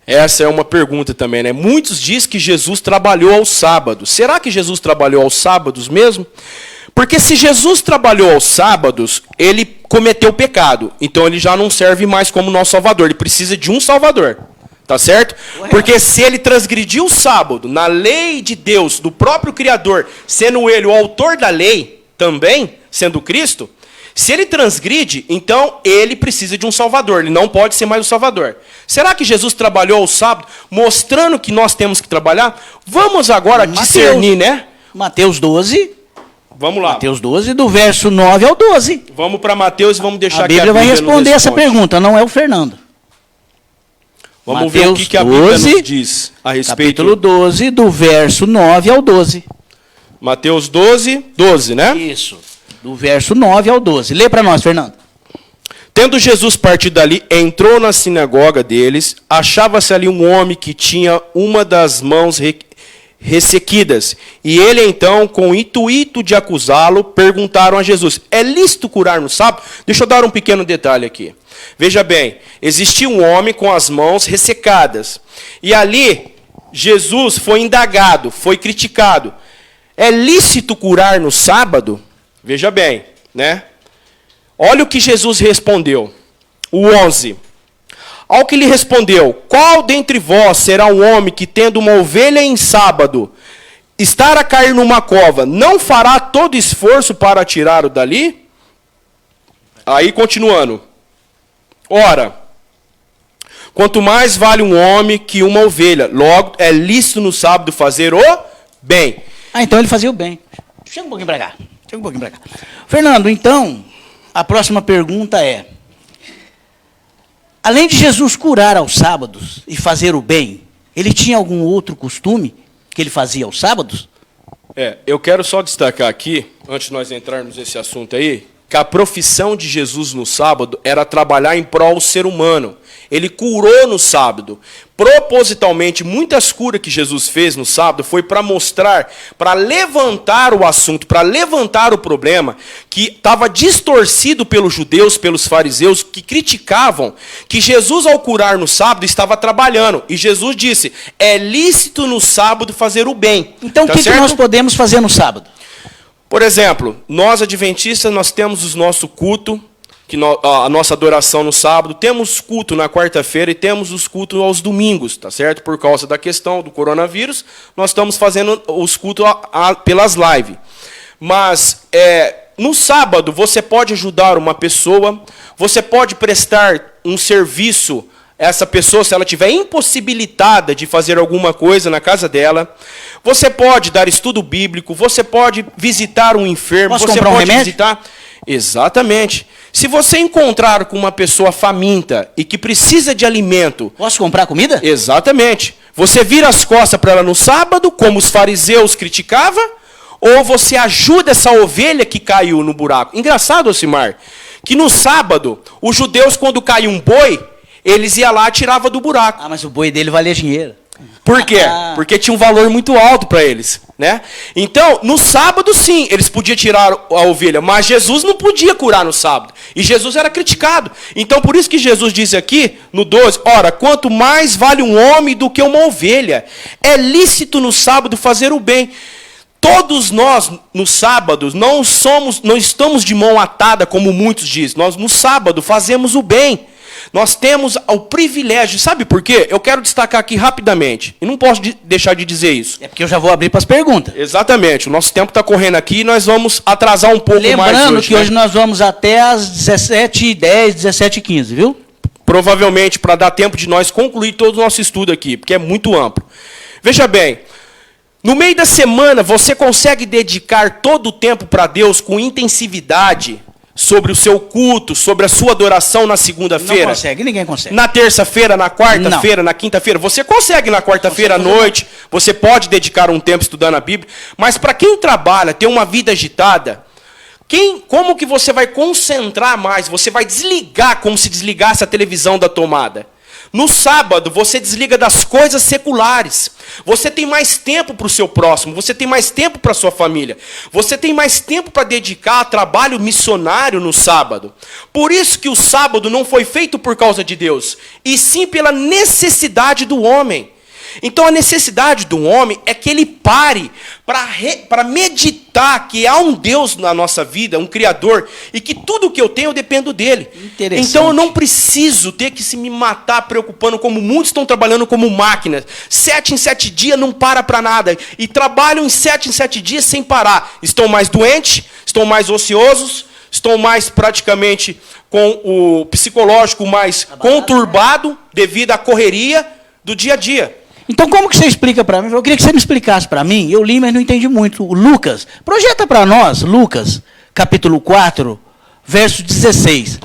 Essa é uma pergunta também, né? Muitos dizem que Jesus trabalhou aos sábados. Será que Jesus trabalhou aos sábados mesmo? Porque se Jesus trabalhou aos sábados, ele cometeu pecado. Então ele já não serve mais como nosso Salvador. Ele precisa de um Salvador. Tá certo? Porque se ele transgrediu o sábado, na lei de Deus, do próprio Criador, sendo ele o autor da lei, também, sendo Cristo, se ele transgride, então ele precisa de um Salvador, ele não pode ser mais o Salvador. Será que Jesus trabalhou o sábado, mostrando que nós temos que trabalhar? Vamos agora discernir, né? Mateus 12. Vamos lá. Mateus 12, do verso 9 ao 12. Vamos para Mateus e vamos deixar A Bíblia vai responder essa pergunta, não é o Fernando. Vamos Mateus ver o que a Bíblia 12, nos diz a respeito. Capítulo 12, do verso 9 ao 12. Mateus 12, 12, né? Isso, do verso 9 ao 12. Lê para nós, Fernando. Tendo Jesus partido dali, entrou na sinagoga deles, achava-se ali um homem que tinha uma das mãos ressequidas. E ele então, com o intuito de acusá-lo, perguntaram a Jesus: é lícito curar no sábado? Deixa eu dar um pequeno detalhe aqui. Veja bem, existia um homem com as mãos ressecadas. E ali, Jesus foi indagado, foi criticado. É lícito curar no sábado? Veja bem, né? Olha o que Jesus respondeu. O 11. Ao que lhe respondeu: qual dentre vós será um homem que, tendo uma ovelha em sábado, estar a cair numa cova, não fará todo esforço para tirá-lo dali? Aí, continuando. Ora, quanto mais vale um homem que uma ovelha, logo é lícito no sábado fazer o bem. Ah, então ele fazia o bem. Chega um pouquinho para cá. Chega um pouquinho para cá. Fernando, então, a próxima pergunta é: além de Jesus curar aos sábados e fazer o bem, ele tinha algum outro costume que ele fazia aos sábados? Eu quero só destacar aqui, antes de nós entrarmos nesse assunto aí, que a profissão de Jesus no sábado era trabalhar em prol do ser humano. Ele curou no sábado. Propositalmente, muitas curas que Jesus fez no sábado foi para mostrar, para levantar o assunto, para levantar o problema que estava distorcido pelos judeus, pelos fariseus, que criticavam que Jesus, ao curar no sábado, estava trabalhando. E Jesus disse: é lícito no sábado fazer o bem. Então, o que nós podemos fazer no sábado? Por exemplo, nós adventistas, nós temos o nosso culto, a nossa adoração no sábado, temos culto na quarta-feira e temos os cultos aos domingos, tá certo? Por causa da questão do coronavírus, nós estamos fazendo os cultos pelas lives. Mas no sábado você pode ajudar uma pessoa, você pode prestar um serviço a essa pessoa se ela estiver impossibilitada de fazer alguma coisa na casa dela. Você pode dar estudo bíblico, você pode visitar um enfermo, Posso você comprar pode um remédio? visitar. Exatamente. Se você encontrar com uma pessoa faminta e que precisa de alimento. Posso comprar comida? Exatamente. Você vira as costas para ela no sábado, como os fariseus criticavam, ou você ajuda essa ovelha que caiu no buraco. Engraçado, Osimar, que no sábado, os judeus, quando caiu um boi, eles iam lá e tiravam do buraco. Ah, mas o boi dele valia dinheiro. Por quê? Porque tinha um valor muito alto para eles, né? Então, no sábado, sim, eles podiam tirar a ovelha, mas Jesus não podia curar no sábado. E Jesus era criticado. Então, por isso que Jesus diz aqui, no 12, ora, quanto mais vale um homem do que uma ovelha, é lícito no sábado fazer o bem. Todos nós, no sábado, não estamos de mão atada, como muitos dizem. Nós, no sábado, fazemos o bem. Nós temos o privilégio, sabe por quê? Eu quero destacar aqui rapidamente, e não posso deixar de dizer isso. É porque eu já vou abrir para as perguntas. Exatamente, o nosso tempo está correndo aqui e nós vamos atrasar um pouco mais hoje. Lembrando que hoje nós vamos até às 17h10, 17h15, viu? Provavelmente para dar tempo de nós concluir todo o nosso estudo aqui, porque é muito amplo. Veja bem, no meio da semana você consegue dedicar todo o tempo para Deus com intensividade, sobre o seu culto, sobre a sua adoração na segunda-feira? Não consegue, ninguém consegue. Na terça-feira, na quarta-feira, na quinta-feira? Você consegue na quarta-feira à noite, você pode dedicar um tempo estudando a Bíblia, mas para quem trabalha, tem uma vida agitada, como que você vai concentrar mais? Você vai desligar como se desligasse a televisão da tomada. No sábado, você desliga das coisas seculares. Você tem mais tempo para o seu próximo. Você tem mais tempo para a sua família. Você tem mais tempo para dedicar a trabalho missionário no sábado. Por isso que o sábado não foi feito por causa de Deus, e sim pela necessidade do homem. Então a necessidade do homem é que ele pare para meditar que há um Deus na nossa vida, um Criador, e que tudo que eu tenho eu dependo dele. Então eu não preciso ter que se me matar preocupando como muitos estão trabalhando como máquinas. 7 em 7 dias não para nada. E trabalham em 7 em 7 dias sem parar. Estão mais doentes, estão mais ociosos, estão mais praticamente com o psicológico mais conturbado devido à correria do dia a dia. Então, como que você explica para mim? Eu queria que você me explicasse para mim. Eu li, mas não entendi muito. O Lucas, projeta para nós, Lucas, capítulo 4, verso 16.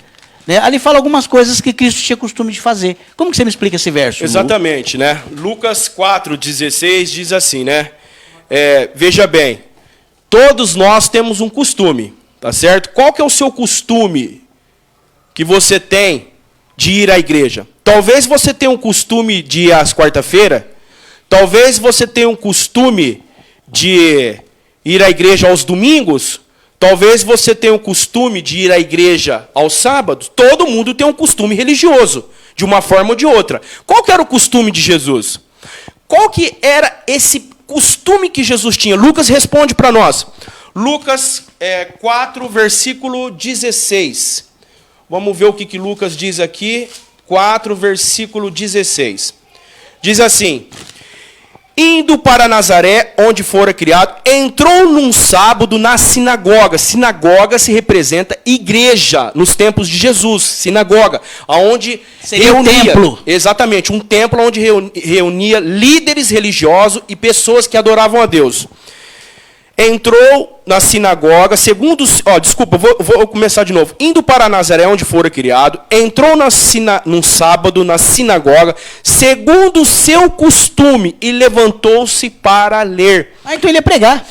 Né? Ali fala algumas coisas que Cristo tinha costume de fazer. Como que você me explica esse verso? Exatamente, né? Lucas 4, 16 diz assim, né? Veja bem, todos nós temos um costume, tá certo? Qual que é o seu costume que você tem de ir à igreja? Talvez você tenha um costume de ir às quarta-feira. Talvez você tenha um costume de ir à igreja aos domingos. Talvez você tenha um costume de ir à igreja aos sábados. Todo mundo tem um costume religioso, de uma forma ou de outra. Qual que era o costume de Jesus? Qual que era esse costume que Jesus tinha? Lucas responde para nós. Lucas 4, versículo 16. Vamos ver o que Lucas diz aqui. 4, versículo 16. Diz assim: indo para Nazaré, onde fora criado, entrou num sábado na sinagoga. Sinagoga se representa igreja nos tempos de Jesus. Sinagoga, aonde seria um templo. Exatamente, um templo onde reunia líderes religiosos e pessoas que adoravam a Deus. Entrou na sinagoga, vou começar de novo. Indo para Nazaré, onde fora criado, entrou num sábado na sinagoga, segundo o seu costume, e levantou-se para ler. Então ele ia pregar.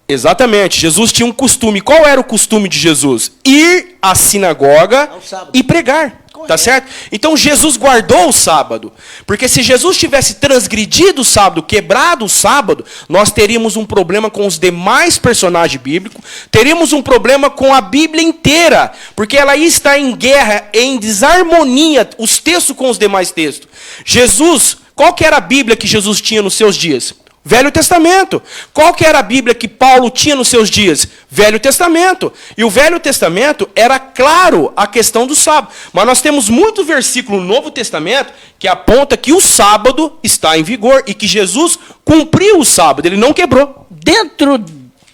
Exatamente, Jesus tinha um costume. Qual era o costume de Jesus? Ir à sinagoga e pregar. Tá certo? Então Jesus guardou o sábado. Porque se Jesus tivesse transgredido o sábado, quebrado o sábado, nós teríamos um problema com os demais personagens bíblicos, teríamos um problema com a Bíblia inteira, porque ela está em guerra, em desarmonia, os textos com os demais textos. Jesus, qual que era a Bíblia que Jesus tinha nos seus dias? Velho Testamento. Qual que era a Bíblia que Paulo tinha nos seus dias? Velho Testamento. E o Velho Testamento era claro a questão do sábado. Mas nós temos muito versículo no Novo Testamento que aponta que o sábado está em vigor e que Jesus cumpriu o sábado, ele não quebrou. Dentro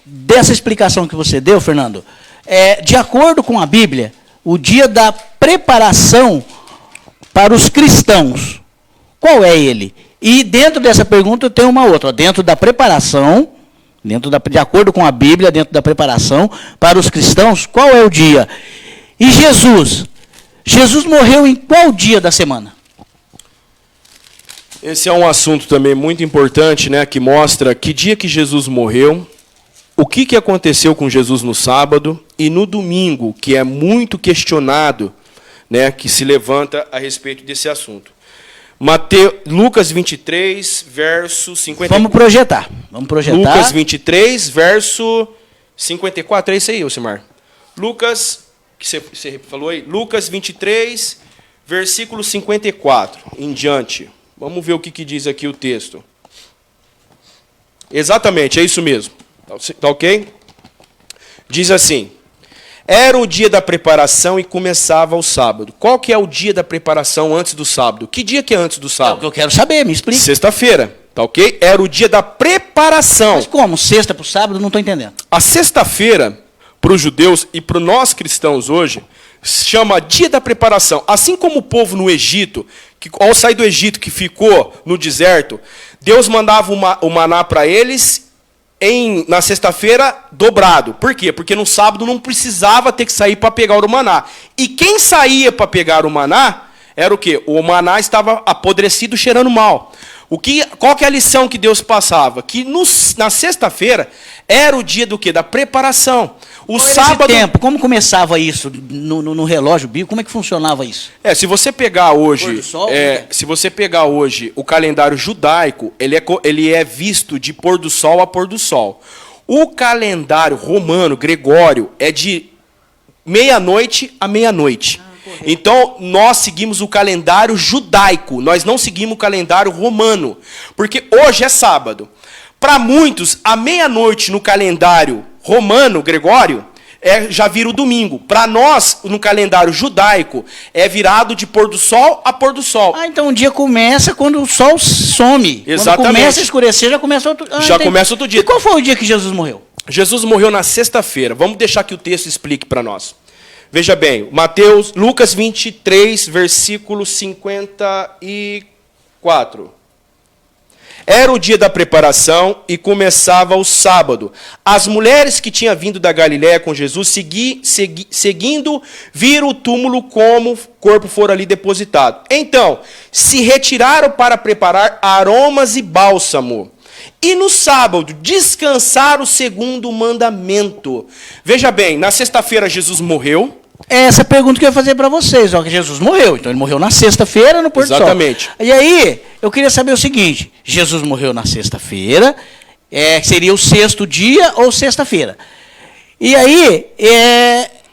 dessa explicação que você deu, Fernando, de acordo com a Bíblia, o dia da preparação para os cristãos, qual é ele? E dentro dessa pergunta eu tenho uma outra. Dentro da preparação, de acordo com a Bíblia, dentro da preparação para os cristãos, qual é o dia? E Jesus morreu em qual dia da semana? Esse é um assunto também muito importante, né, que mostra que dia que Jesus morreu, o que aconteceu com Jesus no sábado e no domingo, que é muito questionado, né, que se levanta a respeito desse assunto. Lucas 23, verso 54. Vamos projetar. Lucas 23, verso 54. É isso aí, Osimar. Lucas, que você falou aí? Lucas 23, versículo 54 em diante. Vamos ver o que diz aqui o texto. Exatamente, é isso mesmo. Tá ok? Diz assim: era o dia da preparação e começava o sábado. Qual que é o dia da preparação antes do sábado? Que dia que é antes do sábado? É o que eu quero saber, me explica. Sexta-feira, tá ok? Era o dia da preparação. Mas como? Sexta para o sábado? Não estou entendendo. A sexta-feira, para os judeus e para nós cristãos hoje, se chama dia da preparação. Assim como o povo no Egito, que ao sair do Egito, que ficou no deserto, Deus mandava o maná para eles na sexta-feira dobrado. Por quê? Porque no sábado não precisava ter que sair para pegar o maná. E quem saía para pegar o maná era o quê? O maná estava apodrecido, cheirando mal. Qual que é a lição que Deus passava? Que na sexta-feira era o dia do quê? Da preparação. O sábado. Tempo, como começava isso no relógio bíblico? Como é que funcionava isso? Se você pegar hoje, se você pegar hoje o calendário judaico, ele é visto de pôr do sol a pôr do sol. O calendário romano, Gregório, é de meia-noite a meia-noite. Então, nós seguimos o calendário judaico, nós não seguimos o calendário romano, porque hoje é sábado. Para muitos, a meia-noite no calendário romano, Gregório, já vira o domingo. Para nós, no calendário judaico, é virado de pôr do sol a pôr do sol. Ah, então o dia começa quando o sol some. Exatamente. Quando começa a escurecer, já começa outro... Começa outro dia. E qual foi o dia que Jesus morreu? Jesus morreu na sexta-feira. Vamos deixar que o texto explique para nós. Veja bem, Lucas 23, versículo 54. Era o dia da preparação e começava o sábado. As mulheres que tinham vindo da Galiléia com Jesus, seguindo, viram o túmulo como o corpo fora ali depositado. Então, se retiraram para preparar aromas e bálsamo. E no sábado, descansaram segundo o mandamento. Veja bem, na sexta-feira Jesus morreu. É essa pergunta que eu ia fazer para vocês, ó, que Jesus morreu. Então ele morreu na sexta-feira no pôr do sol. Exatamente. E aí, eu queria saber o seguinte: Jesus morreu na sexta-feira, seria o sexto dia ou sexta-feira. E aí,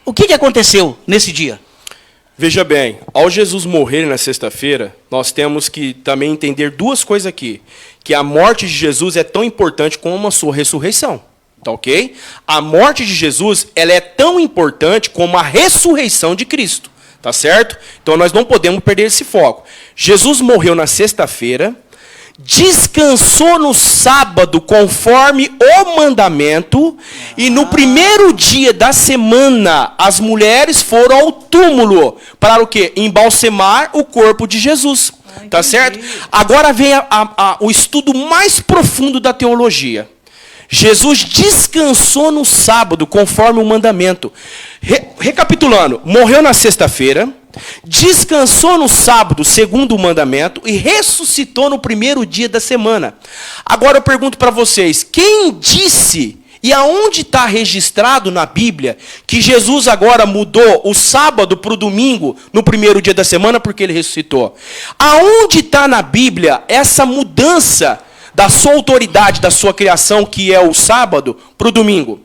o que aconteceu nesse dia? Veja bem, ao Jesus morrer na sexta-feira, nós temos que também entender duas coisas aqui. Que a morte de Jesus é tão importante como a sua ressurreição. Tá ok? A morte de Jesus, ela é tão importante como a ressurreição de Cristo. Tá certo? Então nós não podemos perder esse foco. Jesus morreu na sexta-feira, descansou no sábado conforme o mandamento, e no primeiro dia da semana as mulheres foram ao túmulo para o quê? Embalsamar o corpo de Jesus. Tá certo? Agora vem o estudo mais profundo da teologia. Jesus descansou no sábado, conforme o mandamento. Recapitulando, morreu na sexta-feira, descansou no sábado, segundo o mandamento, e ressuscitou no primeiro dia da semana. Agora eu pergunto para vocês, quem disse e aonde está registrado na Bíblia que Jesus agora mudou o sábado para o domingo no primeiro dia da semana porque ele ressuscitou? Aonde está na Bíblia essa mudança da sua autoridade, da sua criação, que é o sábado, para o domingo?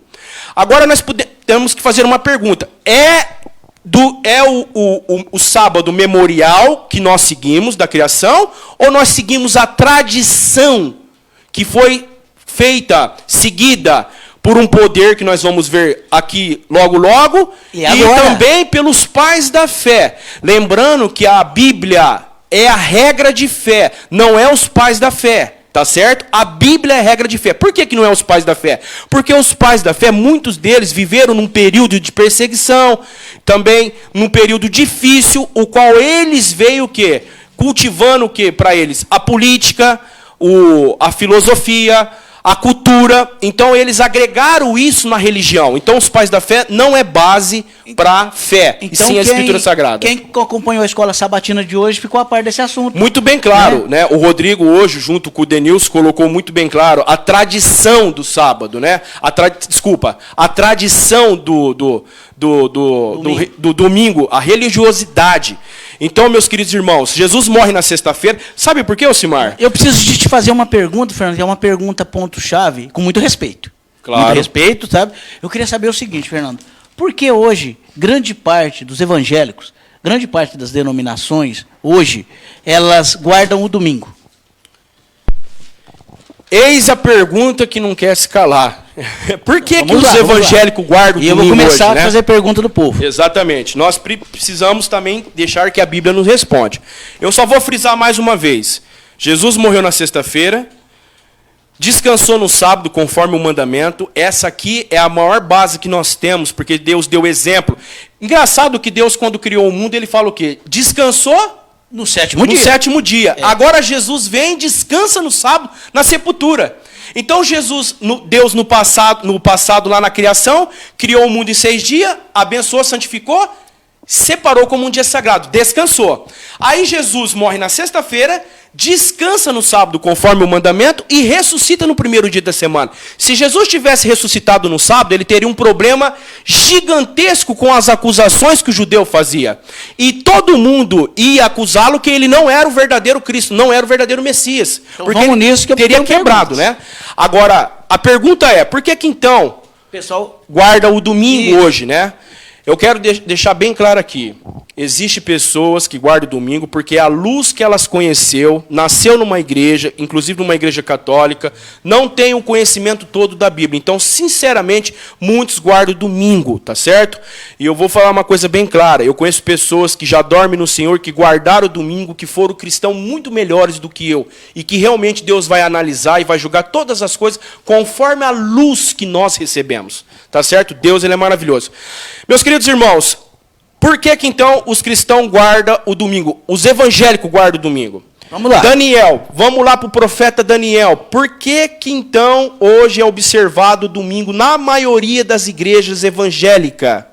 Agora nós temos que fazer uma pergunta. O sábado memorial que nós seguimos da criação, ou nós seguimos a tradição que foi feita, seguida por um poder que nós vamos ver aqui logo, e também pelos pais da fé? Lembrando que a Bíblia é a regra de fé, não é os pais da fé. Tá certo? A Bíblia é regra de fé. Por que não é os pais da fé? Porque os pais da fé, muitos deles viveram num período de perseguição, também num período difícil, o qual eles veio o quê? Cultivando o quê para eles? A política, a filosofia, a cultura. Então eles agregaram isso na religião. Então os pais da fé não é base para fé, então, e sim a Escritura Sagrada. Quem acompanhou a escola sabatina de hoje ficou a par desse assunto. Muito bem claro, né? O Rodrigo hoje, junto com o Denilson, colocou muito bem claro a tradição do sábado, né? A tradição do domingo, a religiosidade. Então, meus queridos irmãos, Jesus morre na sexta-feira. Sabe por quê, Osimar? Eu preciso de te fazer uma pergunta, Fernando, que é uma pergunta ponto-chave, com muito respeito. Claro. Muito respeito, sabe? Eu queria saber o seguinte, Fernando. Por que hoje, grande parte dos evangélicos, grande parte das denominações, hoje, elas guardam o domingo? Eis a pergunta que não quer se calar. Por que os evangélicos guardam o domingo hoje? E eu vou começar a fazer pergunta do povo. Exatamente. Nós precisamos também deixar que a Bíblia nos responde. Eu só vou frisar mais uma vez. Jesus morreu na sexta-feira, descansou no sábado conforme o mandamento. Essa aqui é a maior base que nós temos, porque Deus deu exemplo. Engraçado que Deus, quando criou o mundo, ele fala o quê? Descansou no sétimo dia. No sétimo dia. Agora Jesus vem e descansa no sábado, na sepultura. Então Deus no passado lá na criação, criou o mundo em 6 dias, abençoou, santificou, separou como um dia sagrado, descansou. Aí Jesus morre na sexta-feira, descansa no sábado conforme o mandamento e ressuscita no primeiro dia da semana. Se Jesus tivesse ressuscitado no sábado, ele teria um problema gigantesco com as acusações que o judeu fazia. E todo mundo ia acusá-lo que ele não era o verdadeiro Cristo, não era o verdadeiro Messias. Então, porque ele teria quebrado, né? Agora, a pergunta é, por que então pessoal guarda o domingo hoje, né? Eu quero deixar bem claro aqui. Existem pessoas que guardam o domingo porque a luz que elas conheceu, nasceu numa igreja, inclusive numa igreja católica, não tem o conhecimento todo da Bíblia. Então, sinceramente, muitos guardam o domingo, tá certo? E eu vou falar uma coisa bem clara. Eu conheço pessoas que já dormem no Senhor, que guardaram o domingo, que foram cristãos muito melhores do que eu. E que realmente Deus vai analisar e vai julgar todas as coisas conforme a luz que nós recebemos. Tá certo? Deus, ele é maravilhoso. Meus queridos irmãos, por que então os cristãos guardam o domingo? Os evangélicos guardam o domingo. Vamos lá. Daniel, vamos lá para o profeta Daniel. Por que então hoje é observado o domingo na maioria das igrejas evangélicas?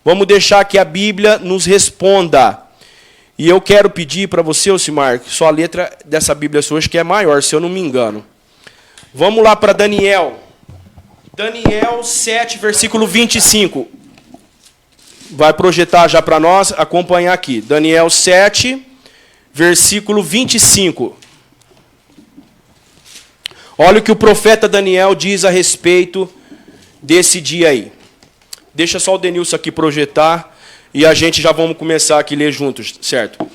Vamos deixar que a Bíblia nos responda. E eu quero pedir para você, Osimar, que sua letra dessa Bíblia hoje que é maior, se eu não me engano. Vamos lá para Daniel. Daniel 7, versículo 25. Vai projetar já para nós, acompanhar aqui. Daniel 7, versículo 25. Olha o que o profeta Daniel diz a respeito desse dia aí. Deixa só o Denilson aqui projetar e a gente já vamos começar aqui a ler juntos, certo?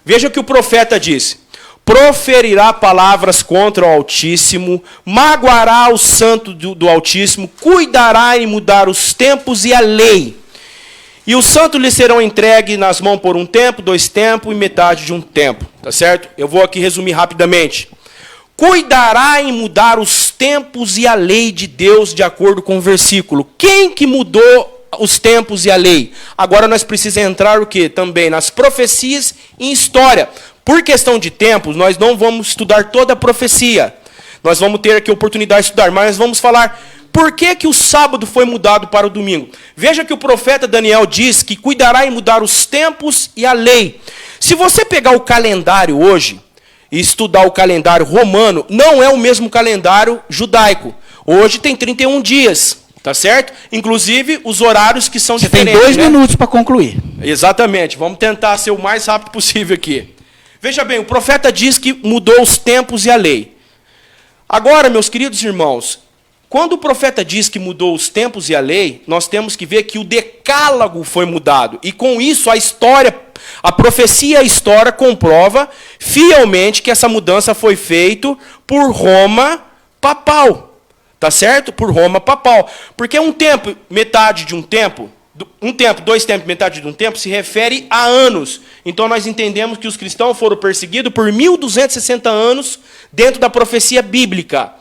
Veja o que o profeta disse. Proferirá palavras contra o Altíssimo, magoará o santo do Altíssimo, cuidará em mudar os tempos e a lei. E os santos lhe serão entregues nas mãos por um tempo, 2 tempos e metade de um tempo. Tá certo? Eu vou aqui resumir rapidamente. Cuidará em mudar os tempos e a lei de Deus de acordo com o versículo. Quem que mudou os tempos e a lei? Agora nós precisamos entrar o quê? Também nas profecias e em história. Por questão de tempos, nós não vamos estudar toda a profecia. Nós vamos ter aqui a oportunidade de estudar, mas vamos falar por que o sábado foi mudado para o domingo. Veja que o profeta Daniel diz que cuidará em mudar os tempos e a lei. Se você pegar o calendário hoje e estudar o calendário romano, não é o mesmo calendário judaico. Hoje tem 31 dias, tá certo? Inclusive os horários que são diferentes. Você tem 2 minutos para concluir. Exatamente. Vamos tentar ser o mais rápido possível aqui. Veja bem, o profeta diz que mudou os tempos e a lei. Agora, meus queridos irmãos, quando o profeta diz que mudou os tempos e a lei, nós temos que ver que o decálogo foi mudado. E com isso a história, a profecia e a história comprova fielmente que essa mudança foi feita por Roma papal. Tá certo? Por Roma papal. Porque um tempo, metade de um tempo, 2 tempos, metade de um tempo, se refere a anos. Então nós entendemos que os cristãos foram perseguidos por 1260 anos dentro da profecia bíblica.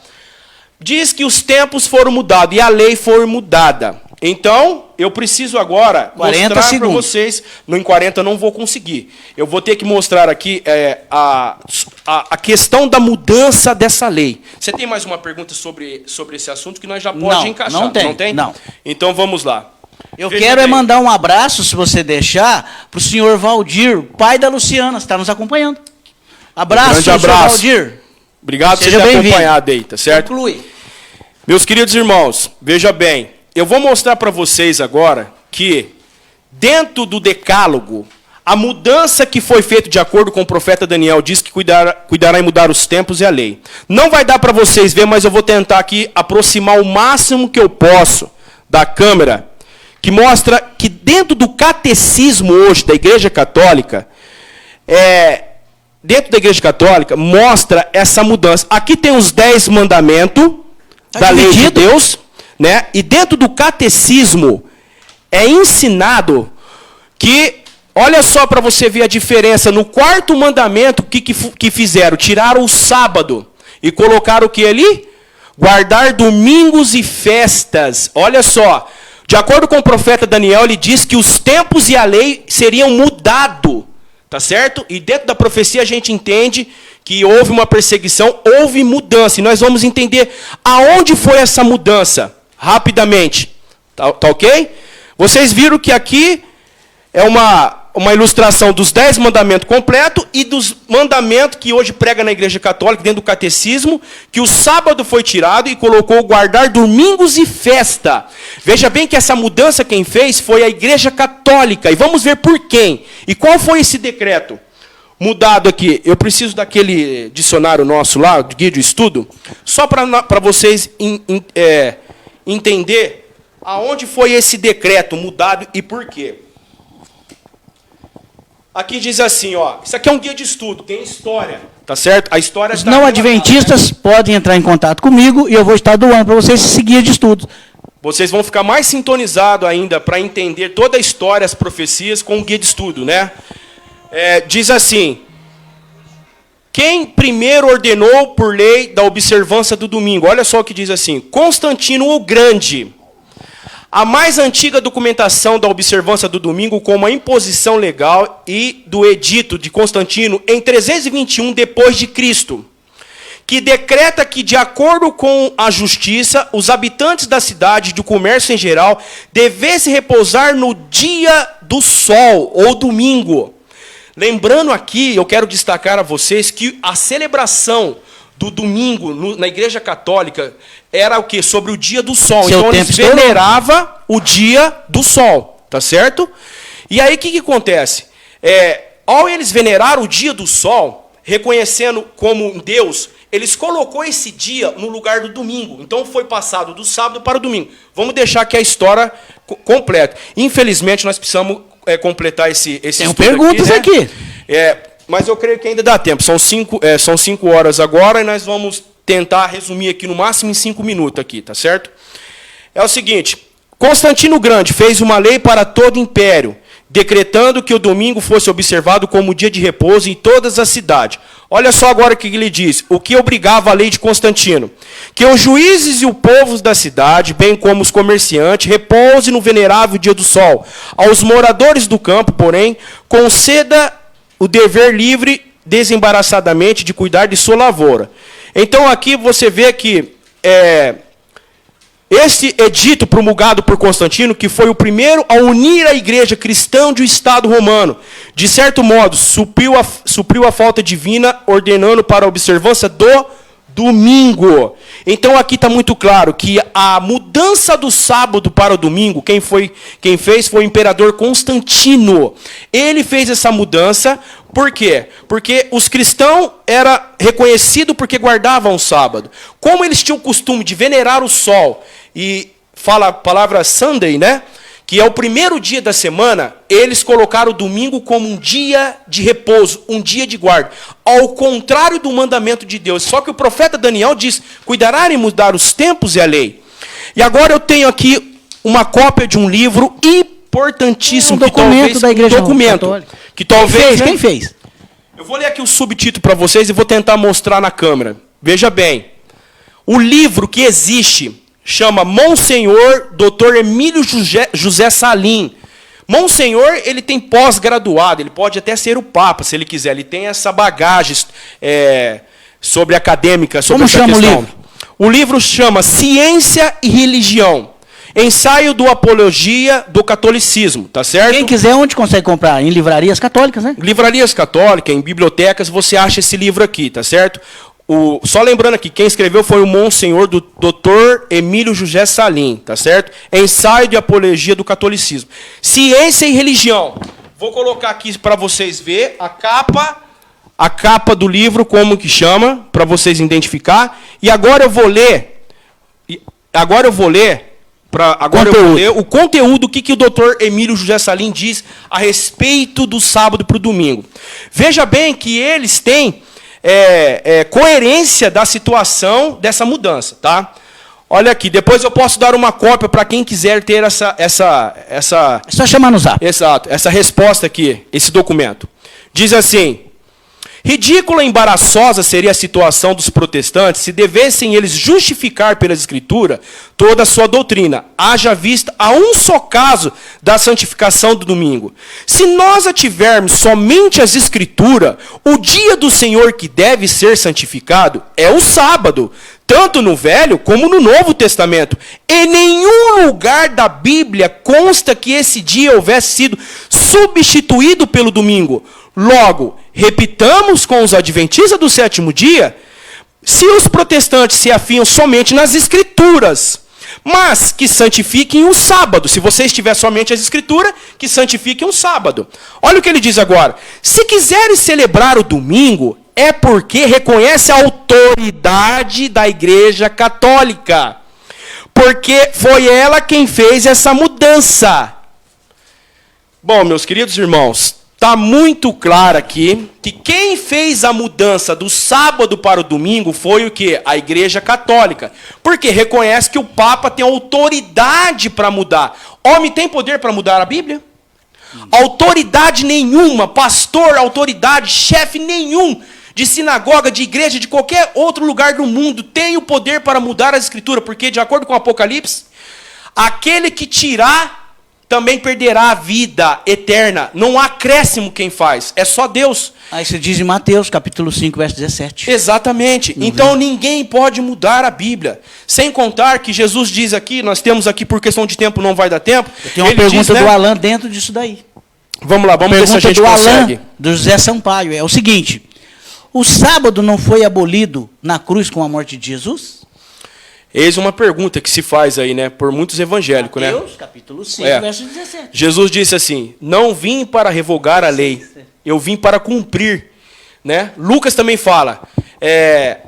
Diz que os tempos foram mudados e a lei foi mudada. Então, eu preciso agora mostrar para vocês. Em 40 eu não vou conseguir. Eu vou ter que mostrar aqui a questão da mudança dessa lei. Você tem mais uma pergunta sobre esse assunto que nós já podemos encaixar? Não tem. Não tem? Não. Então vamos lá. Eu quero mandar um abraço, se você deixar, para o senhor Valdir, pai da Luciana, está nos acompanhando. Abraço, senhor Valdir. Obrigado por ter acompanhado aí, tá certo? Conclui. Meus queridos irmãos, veja bem, eu vou mostrar para vocês agora que, dentro do decálogo, a mudança que foi feita de acordo com o profeta Daniel diz que cuidará em mudar os tempos e a lei. Não vai dar para vocês ver, mas eu vou tentar aqui aproximar o máximo que eu posso da câmera, que mostra que dentro do catecismo hoje da Igreja Católica, mostra essa mudança. Aqui tem os 10 mandamentos da lei de Deus, né? E dentro do catecismo é ensinado que, olha só para você ver a diferença, no 4º mandamento, o que fizeram? Tiraram o sábado e colocaram o que ali? Guardar domingos e festas. Olha só, de acordo com o profeta Daniel, ele diz que os tempos e a lei seriam mudados, tá certo? E dentro da profecia a gente entende que houve uma perseguição, houve mudança. E nós vamos entender aonde foi essa mudança, rapidamente. Tá ok? Vocês viram que aqui é uma ilustração dos 10 mandamentos completos e dos mandamentos que hoje prega na Igreja Católica, dentro do catecismo, que o sábado foi tirado e colocou guardar domingos e festa. Veja bem que essa mudança quem fez foi a Igreja Católica. E vamos ver por quem. E qual foi esse decreto? Mudado aqui, eu preciso daquele dicionário nosso lá, do guia de estudo, só para vocês entender aonde foi esse decreto mudado e por quê. aqui diz assim, ó, isso aqui é um guia de estudo, tem história, tá certo? A história Os está não relatada, adventistas podem entrar em contato comigo e eu vou estar doando para vocês esse guia de estudos. Vocês vão ficar mais sintonizados ainda para entender toda a história, as profecias com o guia de estudo, né? Diz assim: quem primeiro ordenou por lei da observância do domingo? Olha só o que diz assim: Constantino o Grande. A mais antiga documentação da observância do domingo como a imposição legal e do edito de Constantino em 321 depois de Cristo, que decreta que, de acordo com a justiça, os habitantes da cidade e do comércio em geral devessem repousar no dia do sol, ou domingo. Lembrando aqui, eu quero destacar a vocês que a celebração do domingo na Igreja Católica era o quê? Sobre o dia do sol. Seu então tempo eles veneravam o dia do sol, tá certo? E aí o que acontece? Ao eles venerar o dia do sol, reconhecendo como Deus, eles colocou esse dia no lugar do domingo. Então foi passado do sábado para o domingo. Vamos deixar aqui a história completa. Infelizmente nós precisamos completar esse Tem perguntas aqui. Mas eu creio que ainda dá tempo. São 5 horas agora e nós vamos tentar resumir aqui no máximo em 5 minutos aqui, tá certo? É o seguinte: Constantino Grande fez uma lei para todo o império, decretando que o domingo fosse observado como dia de repouso em todas as cidades. Olha só agora o que ele diz, o que obrigava a lei de Constantino: que os juízes e o povo da cidade, bem como os comerciantes, repousem no venerável dia do sol. Aos moradores do campo, porém, conceda o dever livre, desembaraçadamente, de cuidar de sua lavoura. Então aqui você vê que esse edito promulgado por Constantino, que foi o primeiro a unir a igreja cristã de um Estado romano, de certo modo, supriu a falta divina, ordenando para a observância do domingo. Então aqui está muito claro que a mudança do sábado para o domingo, quem fez foi o imperador Constantino. Ele fez essa mudança, por quê? Porque os cristãos eram reconhecidos porque guardavam o sábado. Como eles tinham o costume de venerar o sol, e fala a palavra Sunday, né? Que é o primeiro dia da semana, eles colocaram o domingo como um dia de repouso, um dia de guarda. Ao contrário do mandamento de Deus. Só que o profeta Daniel diz: cuidará em mudar os tempos e a lei. E agora eu tenho aqui uma cópia de um livro importantíssimo. Um documento da Igreja Católica. Que talvez, Quem fez? Eu vou ler aqui o subtítulo para vocês e vou tentar mostrar na câmera. Veja bem. O livro que existe chama Monsenhor Dr. Emílio José Salim. Monsenhor, ele tem pós-graduado, ele pode até ser o Papa, se ele quiser. Ele tem essa bagagem sobre acadêmica, sobre essa questão. Como chama o livro? O livro chama Ciência e Religião. Ensaio do Apologia do Catolicismo, tá certo? Quem quiser, onde consegue comprar? Em livrarias católicas, né? Livrarias católicas, em bibliotecas, você acha esse livro aqui, tá certo? Só lembrando aqui, quem escreveu foi o Monsenhor do Dr. Emílio José Salim, tá certo? Ensaio de Apologia do Catolicismo. Ciência e Religião. Vou colocar aqui para vocês verem a capa do livro, como que chama, para vocês identificar. E agora eu vou ler o conteúdo que o Dr. Emílio José Salim diz a respeito do sábado para o domingo. Veja bem que eles têm coerência da situação dessa mudança, tá? Olha aqui, depois eu posso dar uma cópia para quem quiser ter essa É só chamar no zap. Exato, essa resposta aqui, esse documento. Diz assim: ridícula e embaraçosa seria a situação dos protestantes se devessem eles justificar pela Escritura toda a sua doutrina, haja vista a um só caso da santificação do domingo. Se nós ativermos somente as Escrituras, o dia do Senhor que deve ser santificado é o sábado, tanto no Velho como no Novo Testamento. Em nenhum lugar da Bíblia consta que esse dia houvesse sido substituído pelo domingo. Logo, repitamos com os adventistas do sétimo dia, se os protestantes se afiam somente nas Escrituras, mas que santifiquem o sábado. Se você estiver somente as Escrituras, que santifiquem o sábado. Olha o que ele diz agora: se quiserem celebrar o domingo, é porque reconhece a autoridade da Igreja Católica, porque foi ela quem fez essa mudança. Bom, meus queridos irmãos, Está muito claro aqui que quem fez a mudança do sábado para o domingo foi o quê? A Igreja Católica. Porque reconhece que o Papa tem autoridade para mudar. Homem tem poder para mudar a Bíblia? Autoridade nenhuma, pastor, autoridade, chefe nenhum de sinagoga, de igreja, de qualquer outro lugar do mundo tem o poder para mudar a Escritura. Porque, de acordo com o Apocalipse, aquele que tirar também perderá a vida eterna. Não há acréscimo quem faz, é só Deus. Aí se diz em Mateus, capítulo 5, verso 17. Exatamente. Então ninguém pode mudar a Bíblia. Sem contar que Jesus diz aqui, nós temos aqui, por questão de tempo, não vai dar tempo. Tem uma pergunta do Alan dentro disso daí. Vamos lá, vamos ver se a gente consegue. Do José Sampaio, é o seguinte: o sábado não foi abolido na cruz com a morte de Jesus? Eis uma pergunta que se faz aí, né, por muitos evangélicos, Mateus, né? capítulo 5, verso 17. Jesus disse assim: não vim para revogar a lei, eu vim para cumprir, né? Lucas também fala,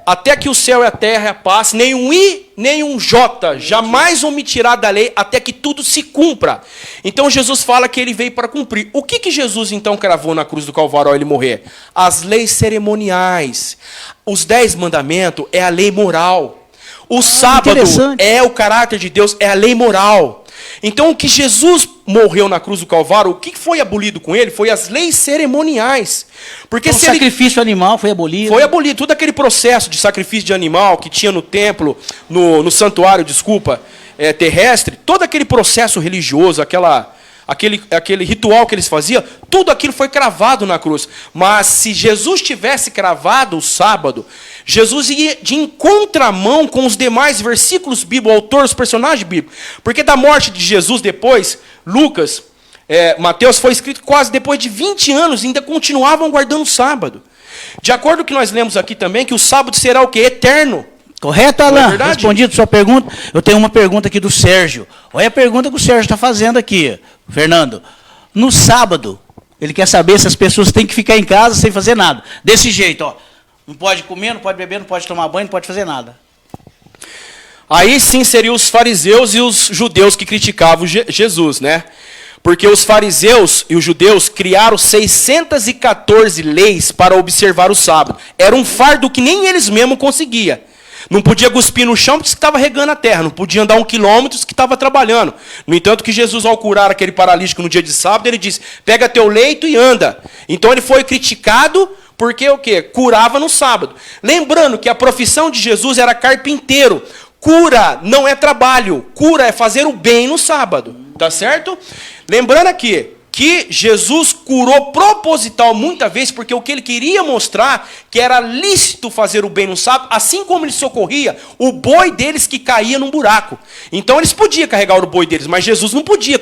até que o céu e a terra passem, nem um i, nem um j, jamais omitirá da lei, até que tudo se cumpra. Então Jesus fala que ele veio para cumprir. O que Jesus então cravou na cruz do Calvário ao ele morrer? As leis cerimoniais. Os 10 mandamentos é a lei moral. O sábado é o caráter de Deus, é a lei moral. Então, o que Jesus morreu na cruz do Calvário, o que foi abolido com ele foi as leis cerimoniais. Porque então, o sacrifício animal foi abolido. Foi abolido. Todo aquele processo de sacrifício de animal que tinha no templo, no santuário, terrestre, todo aquele processo religioso, aquele ritual que eles faziam, tudo aquilo foi cravado na cruz. Mas se Jesus tivesse cravado o sábado, Jesus ia de contramão com os demais versículos bíblicos, autores, personagens bíblicos. Porque da morte de Jesus depois, Lucas, Mateus foi escrito quase depois de 20 anos, ainda continuavam guardando o sábado. De acordo com o que nós lemos aqui também, que o sábado será o quê? Eterno. Correto, Alan? Respondido a sua pergunta. Eu tenho uma pergunta aqui do Sérgio. Olha a pergunta que o Sérgio está fazendo aqui, Fernando. No sábado, ele quer saber se as pessoas têm que ficar em casa sem fazer nada. Desse jeito, ó. Não pode comer, não pode beber, não pode tomar banho, não pode fazer nada. Aí sim seriam os fariseus e os judeus que criticavam Jesus, né? Porque os fariseus e os judeus criaram 614 leis para observar o sábado. Era um fardo que nem eles mesmos conseguiam. Não podia cuspir no chão porque estava regando a terra. Não podia andar 1 quilômetro porque estava trabalhando. No entanto, que Jesus, ao curar aquele paralítico no dia de sábado, ele disse: pega teu leito e anda. Então ele foi criticado porque o quê? Curava no sábado. Lembrando que a profissão de Jesus era carpinteiro. Cura não é trabalho. Cura é fazer o bem no sábado. Tá certo? Lembrando aqui que Jesus curou proposital muitas vezes, porque o que ele queria mostrar, que era lícito fazer o bem no sábado, assim como ele socorria o boi deles que caía num buraco. Então eles podiam carregar o boi deles, mas Jesus não podia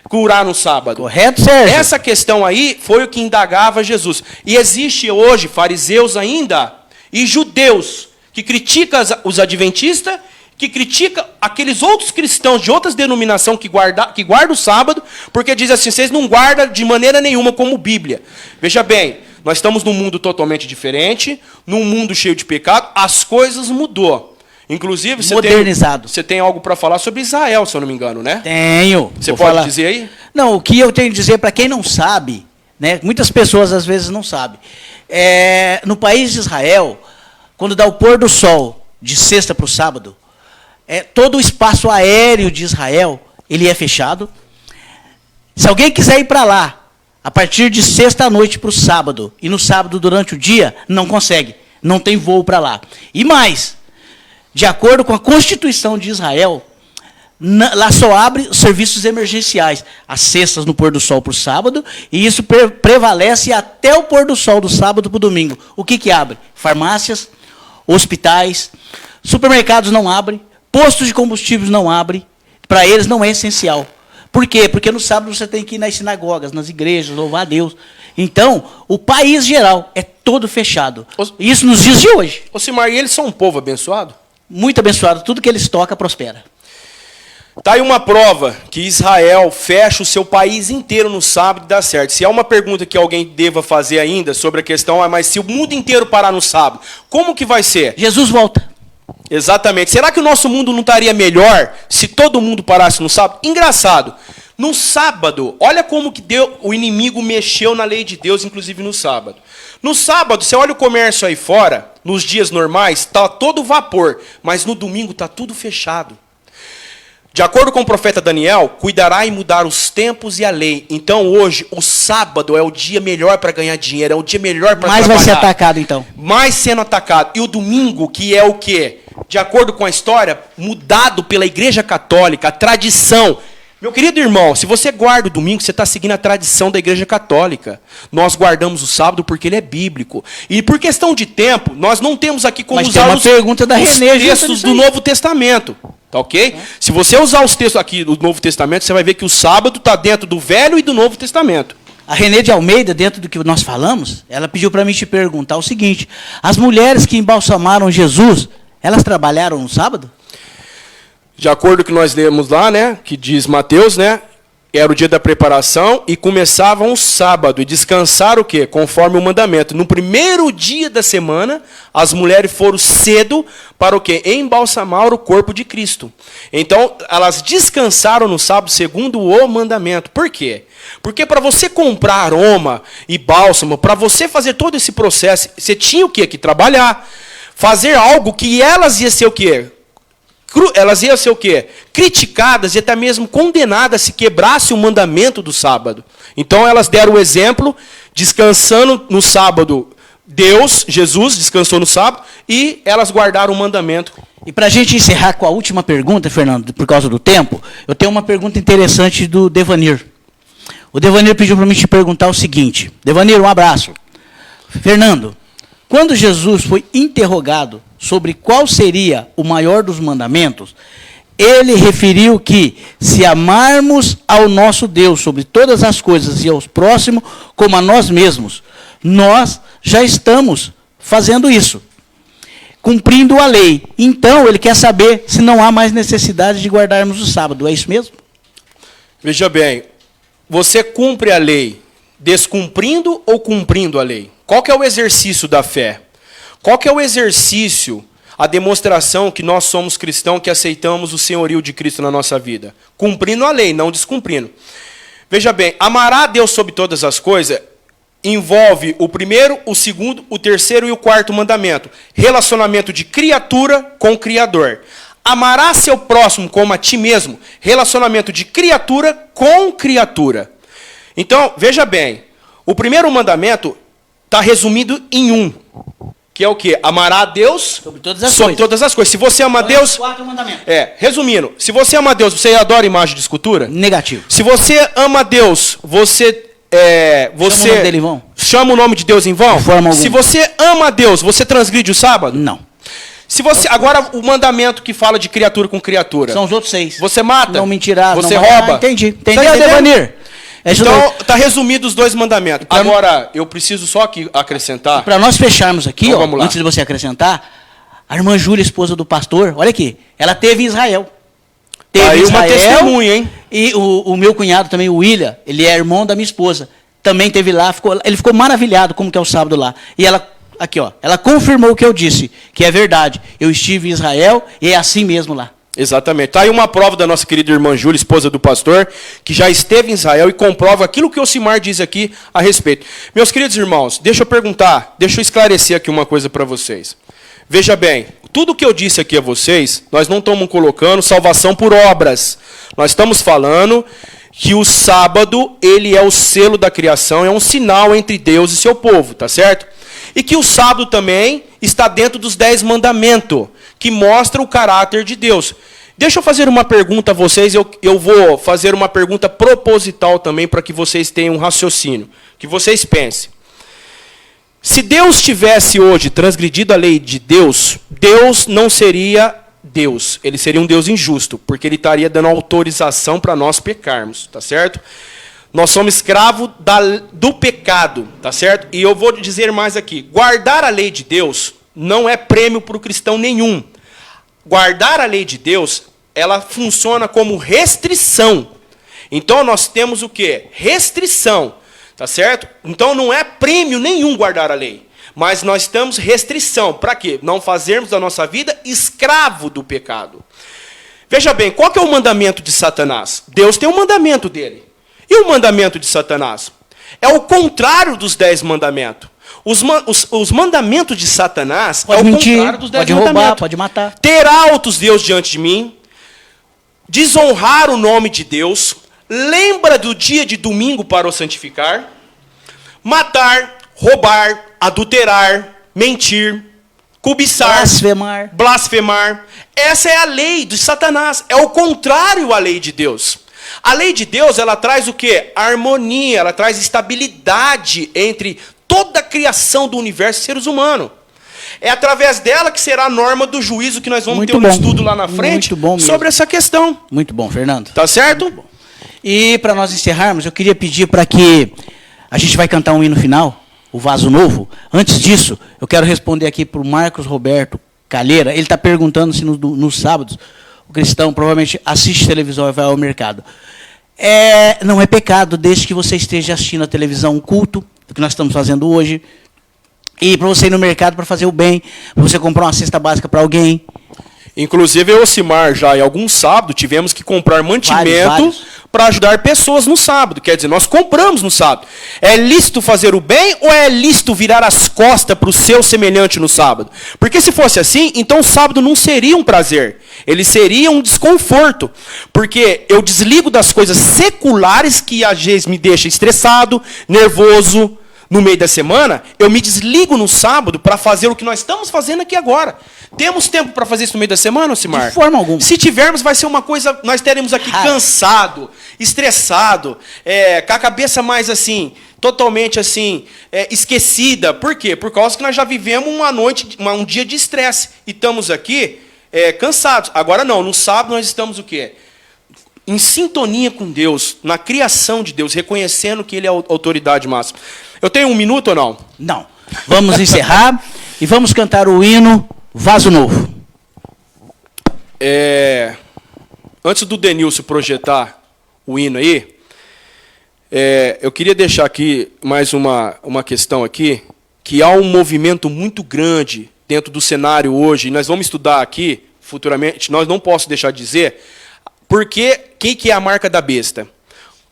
curar no sábado. Correto, Sérgio? Essa questão aí foi o que indagava Jesus. E existe hoje fariseus ainda e judeus que criticam os adventistas, que critica aqueles outros cristãos de outras denominações que guardam o sábado, porque diz assim: vocês não guardam de maneira nenhuma como Bíblia. Veja bem, nós estamos num mundo totalmente diferente, num mundo cheio de pecado, as coisas mudou. Inclusive, você tem algo para falar sobre Israel, se eu não me engano, né? Tenho. Você pode dizer aí? Não, o que eu tenho que dizer para quem não sabe, né, muitas pessoas às vezes não sabem, no país de Israel, quando dá o pôr do sol de sexta para o sábado, todo o espaço aéreo de Israel, ele é fechado. Se alguém quiser ir para lá, a partir de sexta à noite para o sábado, e no sábado durante o dia, não consegue. Não tem voo para lá. E mais, de acordo com a Constituição de Israel, lá só abre os serviços emergenciais, às sextas no pôr do sol para o sábado, e isso prevalece até o pôr do sol do sábado para o domingo. O que abre? Farmácias, hospitais, supermercados não abrem, postos de combustíveis não abrem, para eles não é essencial. Por quê? Porque no sábado você tem que ir nas sinagogas, nas igrejas, louvar a Deus. Então, o país geral é todo fechado. Isso nos dias de hoje. Simar, e eles são um povo abençoado? Muito abençoado. Tudo que eles tocam prospera. Está aí uma prova que Israel fecha o seu país inteiro no sábado e dá certo. Se há uma pergunta que alguém deva fazer ainda sobre a questão, mas se o mundo inteiro parar no sábado, como que vai ser? Jesus volta. Exatamente. Será que o nosso mundo não estaria melhor se todo mundo parasse no sábado? Engraçado. No sábado, olha como que o inimigo mexeu na lei de Deus, inclusive no sábado. No sábado, você olha o comércio aí fora, nos dias normais, está todo vapor, mas no domingo está tudo fechado. De acordo com o profeta Daniel, cuidará em mudar os tempos e a lei. Então hoje, o sábado é o dia melhor para ganhar dinheiro, é o dia melhor para trabalhar. Mais vai ser atacado então. Mais sendo atacado. E o domingo, que é o quê? De acordo com a história, mudado pela Igreja Católica, a tradição. Meu querido irmão, se você guarda o domingo, você está seguindo a tradição da Igreja Católica. Nós guardamos o sábado porque ele é bíblico. E por questão de tempo, nós não temos aqui como usar os textos do Novo Testamento. Tá ok? Se você usar os textos aqui do Novo Testamento, você vai ver que o sábado está dentro do Velho e do Novo Testamento. A Renê de Almeida, dentro do que nós falamos, ela pediu para mim te perguntar o seguinte: as mulheres que embalsamaram Jesus, elas trabalharam no sábado? De acordo com o que nós lemos lá, né, que diz Mateus, né, era o dia da preparação e começavam o sábado e descansaram o quê? Conforme o mandamento. No primeiro dia da semana, as mulheres foram cedo para o quê? Embalsamar o corpo de Cristo. Então, elas descansaram no sábado segundo o mandamento. Por quê? Porque para você comprar aroma e bálsamo, para você fazer todo esse processo, você tinha o quê? Que trabalhar. Fazer algo que elas iam ser o quê? Elas iam ser o quê? Criticadas e até mesmo condenadas se quebrasse o mandamento do sábado. Então elas deram o exemplo, descansando no sábado. Deus, Jesus, descansou no sábado e elas guardaram o mandamento. E para a gente encerrar com a última pergunta, Fernando, por causa do tempo, eu tenho uma pergunta interessante do Devanir. O Devanir pediu para mim te perguntar o seguinte. Devanir, um abraço. Fernando, quando Jesus foi interrogado sobre qual seria o maior dos mandamentos, ele referiu que, se amarmos ao nosso Deus sobre todas as coisas e aos próximos como a nós mesmos, nós já estamos fazendo isso, cumprindo a lei. Então, ele quer saber se não há mais necessidade de guardarmos o sábado. É isso mesmo? Veja bem, você cumpre a lei descumprindo ou cumprindo a lei? Qual que é o exercício da fé? Qual que é o exercício, a demonstração que nós somos cristãos, que aceitamos o senhorio de Cristo na nossa vida? Cumprindo a lei, não descumprindo. Veja bem, amar a Deus sobre todas as coisas envolve o primeiro, o segundo, o terceiro e o quarto mandamento. Relacionamento de criatura com o Criador. Amarás seu próximo como a ti mesmo. Relacionamento de criatura com criatura. Então, veja bem, o primeiro mandamento está resumido em um. Que é o quê? Amará a Deus sobre todas as coisas. Se você ama a Deus... Quatro mandamentos. Resumindo, se você ama a Deus, você adora imagem de escultura? Negativo. Se você ama a Deus, você chama o nome dele em vão? Chama o nome de Deus em vão? De forma alguma. Se você ama a Deus, você transgride o sábado? Não. Se você, agora, o mandamento que fala de criatura com criatura. São os outros 6. Você mata? Não mentirás. Você não rouba? Entendi. Entendeu, Devanir? Então, está resumido os 2 mandamentos. Agora, eu preciso só aqui acrescentar. Para nós fecharmos aqui, então, ó, antes de você acrescentar, a irmã Júlia, esposa do pastor, olha aqui, ela teve em Israel. Aí uma testemunha, hein? E o meu cunhado também, o William, ele é irmão da minha esposa, também teve lá, ele ficou maravilhado como que é o sábado lá. E ela, aqui ó, ela confirmou o que eu disse, que é verdade. Eu estive em Israel e é assim mesmo lá. Exatamente. Está aí uma prova da nossa querida irmã Júlia, esposa do pastor, que já esteve em Israel e comprova aquilo que o Osimar diz aqui a respeito. Meus queridos irmãos, deixa eu esclarecer aqui uma coisa para vocês. Veja bem, tudo que eu disse aqui a vocês, nós não estamos colocando salvação por obras. Nós estamos falando que o sábado, ele é o selo da criação, é um sinal entre Deus e seu povo, tá certo? E que o sábado também está dentro dos 10 mandamentos, que mostra o caráter de Deus. Deixa eu fazer uma pergunta a vocês, eu vou fazer uma pergunta proposital também para que vocês tenham um raciocínio, que vocês pensem. Se Deus tivesse hoje transgredido a lei de Deus, Deus não seria Deus, ele seria um Deus injusto, porque ele estaria dando autorização para nós pecarmos, tá certo? Nós somos escravos do pecado, tá certo? E eu vou dizer mais aqui, guardar a lei de Deus não é prêmio para o cristão nenhum. Guardar a lei de Deus, ela funciona como restrição. Então nós temos o quê? Restrição, tá certo? Então não é prêmio nenhum guardar a lei. Mas nós temos restrição. Para quê? Não fazermos da nossa vida escravo do pecado. Veja bem, qual que é o mandamento de Satanás? Deus tem um mandamento dele. E o mandamento de Satanás? É o contrário dos 10 mandamentos. Os mandamentos de Satanás Pode é o mentir, contrário dos 10 pode mandamentos. roubar, pode matar. Terá outros deuses diante de mim, desonrar o nome de Deus, lembra do dia de domingo para o santificar, matar, roubar, adulterar, mentir, cobiçar, blasfemar. Essa é a lei de Satanás, é o contrário à lei de Deus. A lei de Deus, ela traz o quê? Harmonia, ela traz estabilidade entre toda a criação do universo e seres humanos. É através dela que será a norma do juízo que nós vamos ter um estudo lá na frente sobre essa questão. Muito bom, Fernando. Tá certo? E para nós encerrarmos, eu queria pedir para que a gente vai cantar um hino final, o Vaso Novo. Antes disso, eu quero responder aqui para o Marcos Roberto Calheira. Ele está perguntando se nos sábados o cristão provavelmente assiste televisão e vai ao mercado. Não é pecado, desde que você esteja assistindo a televisão, um culto, que nós estamos fazendo hoje, e para você ir no mercado para fazer o bem, para você comprar uma cesta básica para alguém. Inclusive, eu e o Simar, já em algum sábado, tivemos que comprar mantimento para ajudar pessoas no sábado. Quer dizer, nós compramos no sábado. É lícito fazer o bem ou é lícito virar as costas para o seu semelhante no sábado? Porque se fosse assim, então o sábado não seria um prazer. Ele seria um desconforto. Porque eu desligo das coisas seculares que às vezes me deixam estressado, nervoso. No meio da semana, eu me desligo no sábado para fazer o que nós estamos fazendo aqui agora. Temos tempo para fazer isso no meio da semana, Simar? De forma alguma. Se tivermos, vai ser uma coisa... Nós teremos aqui cansado, estressado, com a cabeça mais assim, totalmente assim, esquecida. Por quê? Por causa que nós já vivemos um dia de estresse. E estamos aqui cansados. Agora não, no sábado nós estamos o quê? Em sintonia com Deus, na criação de Deus, reconhecendo que Ele é a autoridade máxima. Eu tenho 1 minuto ou não? Não. Vamos encerrar e vamos cantar o hino Vaso Novo. Antes do Denilson projetar o hino aí, eu queria deixar aqui mais uma questão aqui, que há um movimento muito grande dentro do cenário hoje, e nós vamos estudar aqui futuramente, nós não posso deixar de dizer, porque quem que é a marca da besta?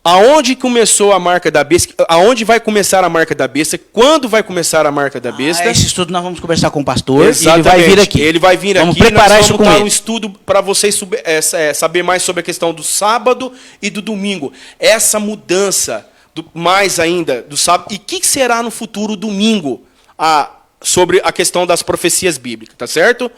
Aonde começou a marca da besta? Aonde vai começar a marca da besta? Quando vai começar a marca da besta? Esse estudo nós vamos conversar com o pastor. Exatamente. E ele vai vir aqui. Ele vai vir vamos aqui. Preparar nós isso vamos com dar ele. Um estudo para vocês saber mais sobre a questão do sábado e do domingo. Essa mudança, mais ainda, do sábado. E o que será no futuro domingo sobre a questão das profecias bíblicas, tá certo?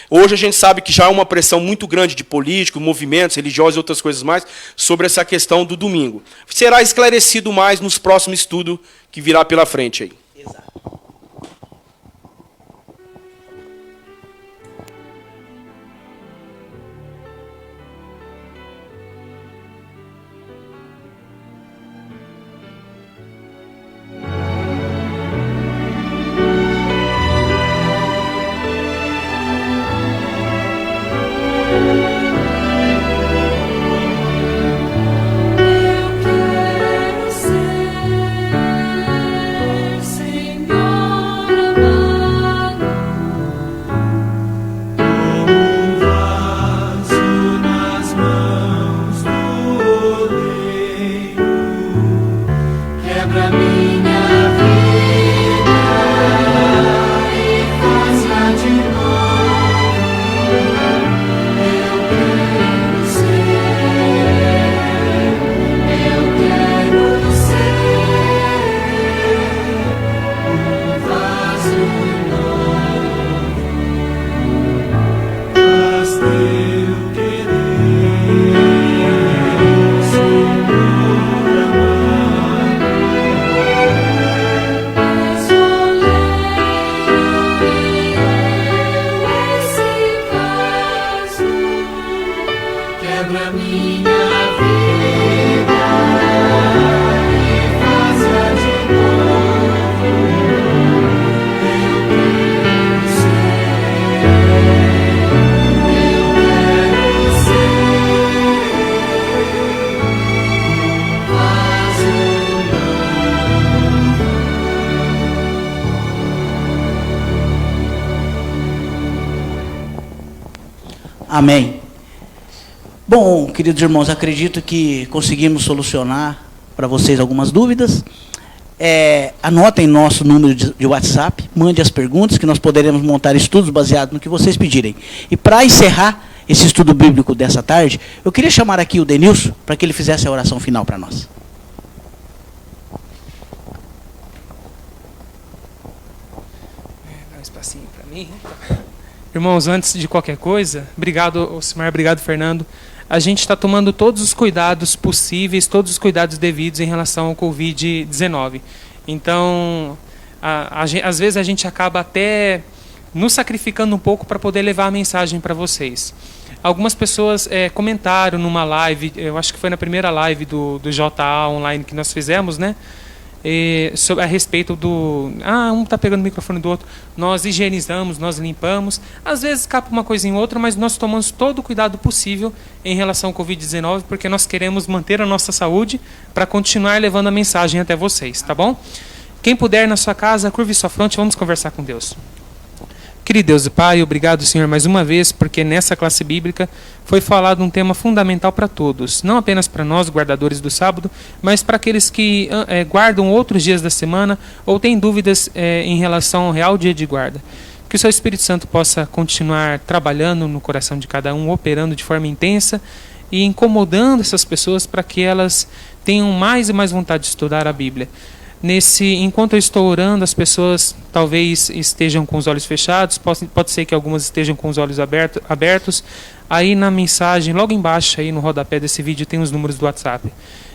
Hoje a gente sabe que já há uma pressão muito grande de políticos, movimentos religiosos e outras coisas mais sobre essa questão do domingo. Será esclarecido mais nos próximos estudos que virá pela frente aí. Exato. Amém. Bom, queridos irmãos, acredito que conseguimos solucionar para vocês algumas dúvidas. Anotem nosso número de WhatsApp, mande as perguntas, que nós poderemos montar estudos baseados no que vocês pedirem. E para encerrar esse estudo bíblico dessa tarde, eu queria chamar aqui o Denilson para que ele fizesse a oração final para nós. Dá um espacinho para mim. Irmãos, antes de qualquer coisa, obrigado, Osimar, obrigado, Fernando. A gente está tomando todos os cuidados possíveis, todos os cuidados devidos em relação ao Covid-19. Então, às vezes a gente acaba até nos sacrificando um pouco para poder levar a mensagem para vocês. Algumas pessoas comentaram numa live, eu acho que foi na primeira live do JA online que nós fizemos, né? A respeito do... um está pegando o microfone do outro. Nós higienizamos, nós limpamos. Às vezes escapa uma coisa em outra, mas nós tomamos todo o cuidado possível em relação ao Covid-19, porque nós queremos manter a nossa saúde para continuar levando a mensagem até vocês, tá bom? Quem puder na sua casa, curve sua fronte, vamos conversar com Deus. Querido Deus e Pai, obrigado, Senhor, mais uma vez, porque nessa classe bíblica foi falado um tema fundamental para todos, não apenas para nós, guardadores do sábado, mas para aqueles que guardam outros dias da semana ou têm dúvidas em relação ao real dia de guarda. Que o Seu Espírito Santo possa continuar trabalhando no coração de cada um, operando de forma intensa e incomodando essas pessoas para que elas tenham mais e mais vontade de estudar a Bíblia. Enquanto eu estou orando, as pessoas talvez estejam com os olhos fechados, pode ser que algumas estejam com os olhos abertos. Aí na mensagem, logo embaixo, aí no rodapé desse vídeo, tem os números do WhatsApp.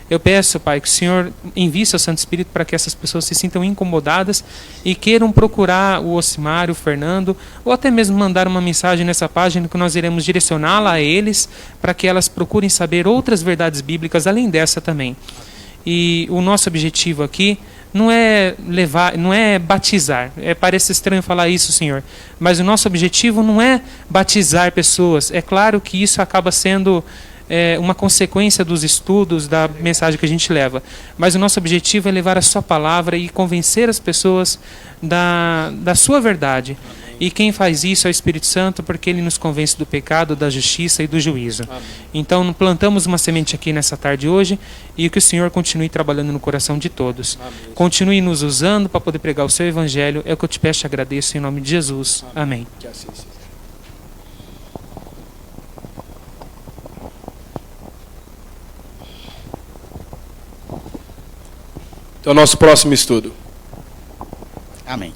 Eu peço, Pai, que o Senhor envie Seu Santo Espírito para que essas pessoas se sintam incomodadas e queiram procurar o Osimar, o Fernando, ou até mesmo mandar uma mensagem nessa página que nós iremos direcioná-la a eles para que elas procurem saber outras verdades bíblicas além dessa também. E o nosso objetivo aqui não é batizar. Parece estranho falar isso, Senhor. Mas o nosso objetivo não é batizar pessoas. É claro que isso acaba sendo uma consequência dos estudos, da mensagem que a gente leva. Mas o nosso objetivo é levar a Sua palavra e convencer as pessoas da Sua verdade. E quem faz isso é o Espírito Santo, porque Ele nos convence do pecado, da justiça e do juízo. Amém. Então, plantamos uma semente aqui nessa tarde hoje e que o Senhor continue trabalhando no coração de todos. Amém. Continue nos usando para poder pregar o Seu Evangelho. É o que eu te peço e agradeço em nome de Jesus. Amém. Que assim seja. Então, nosso próximo estudo. Amém.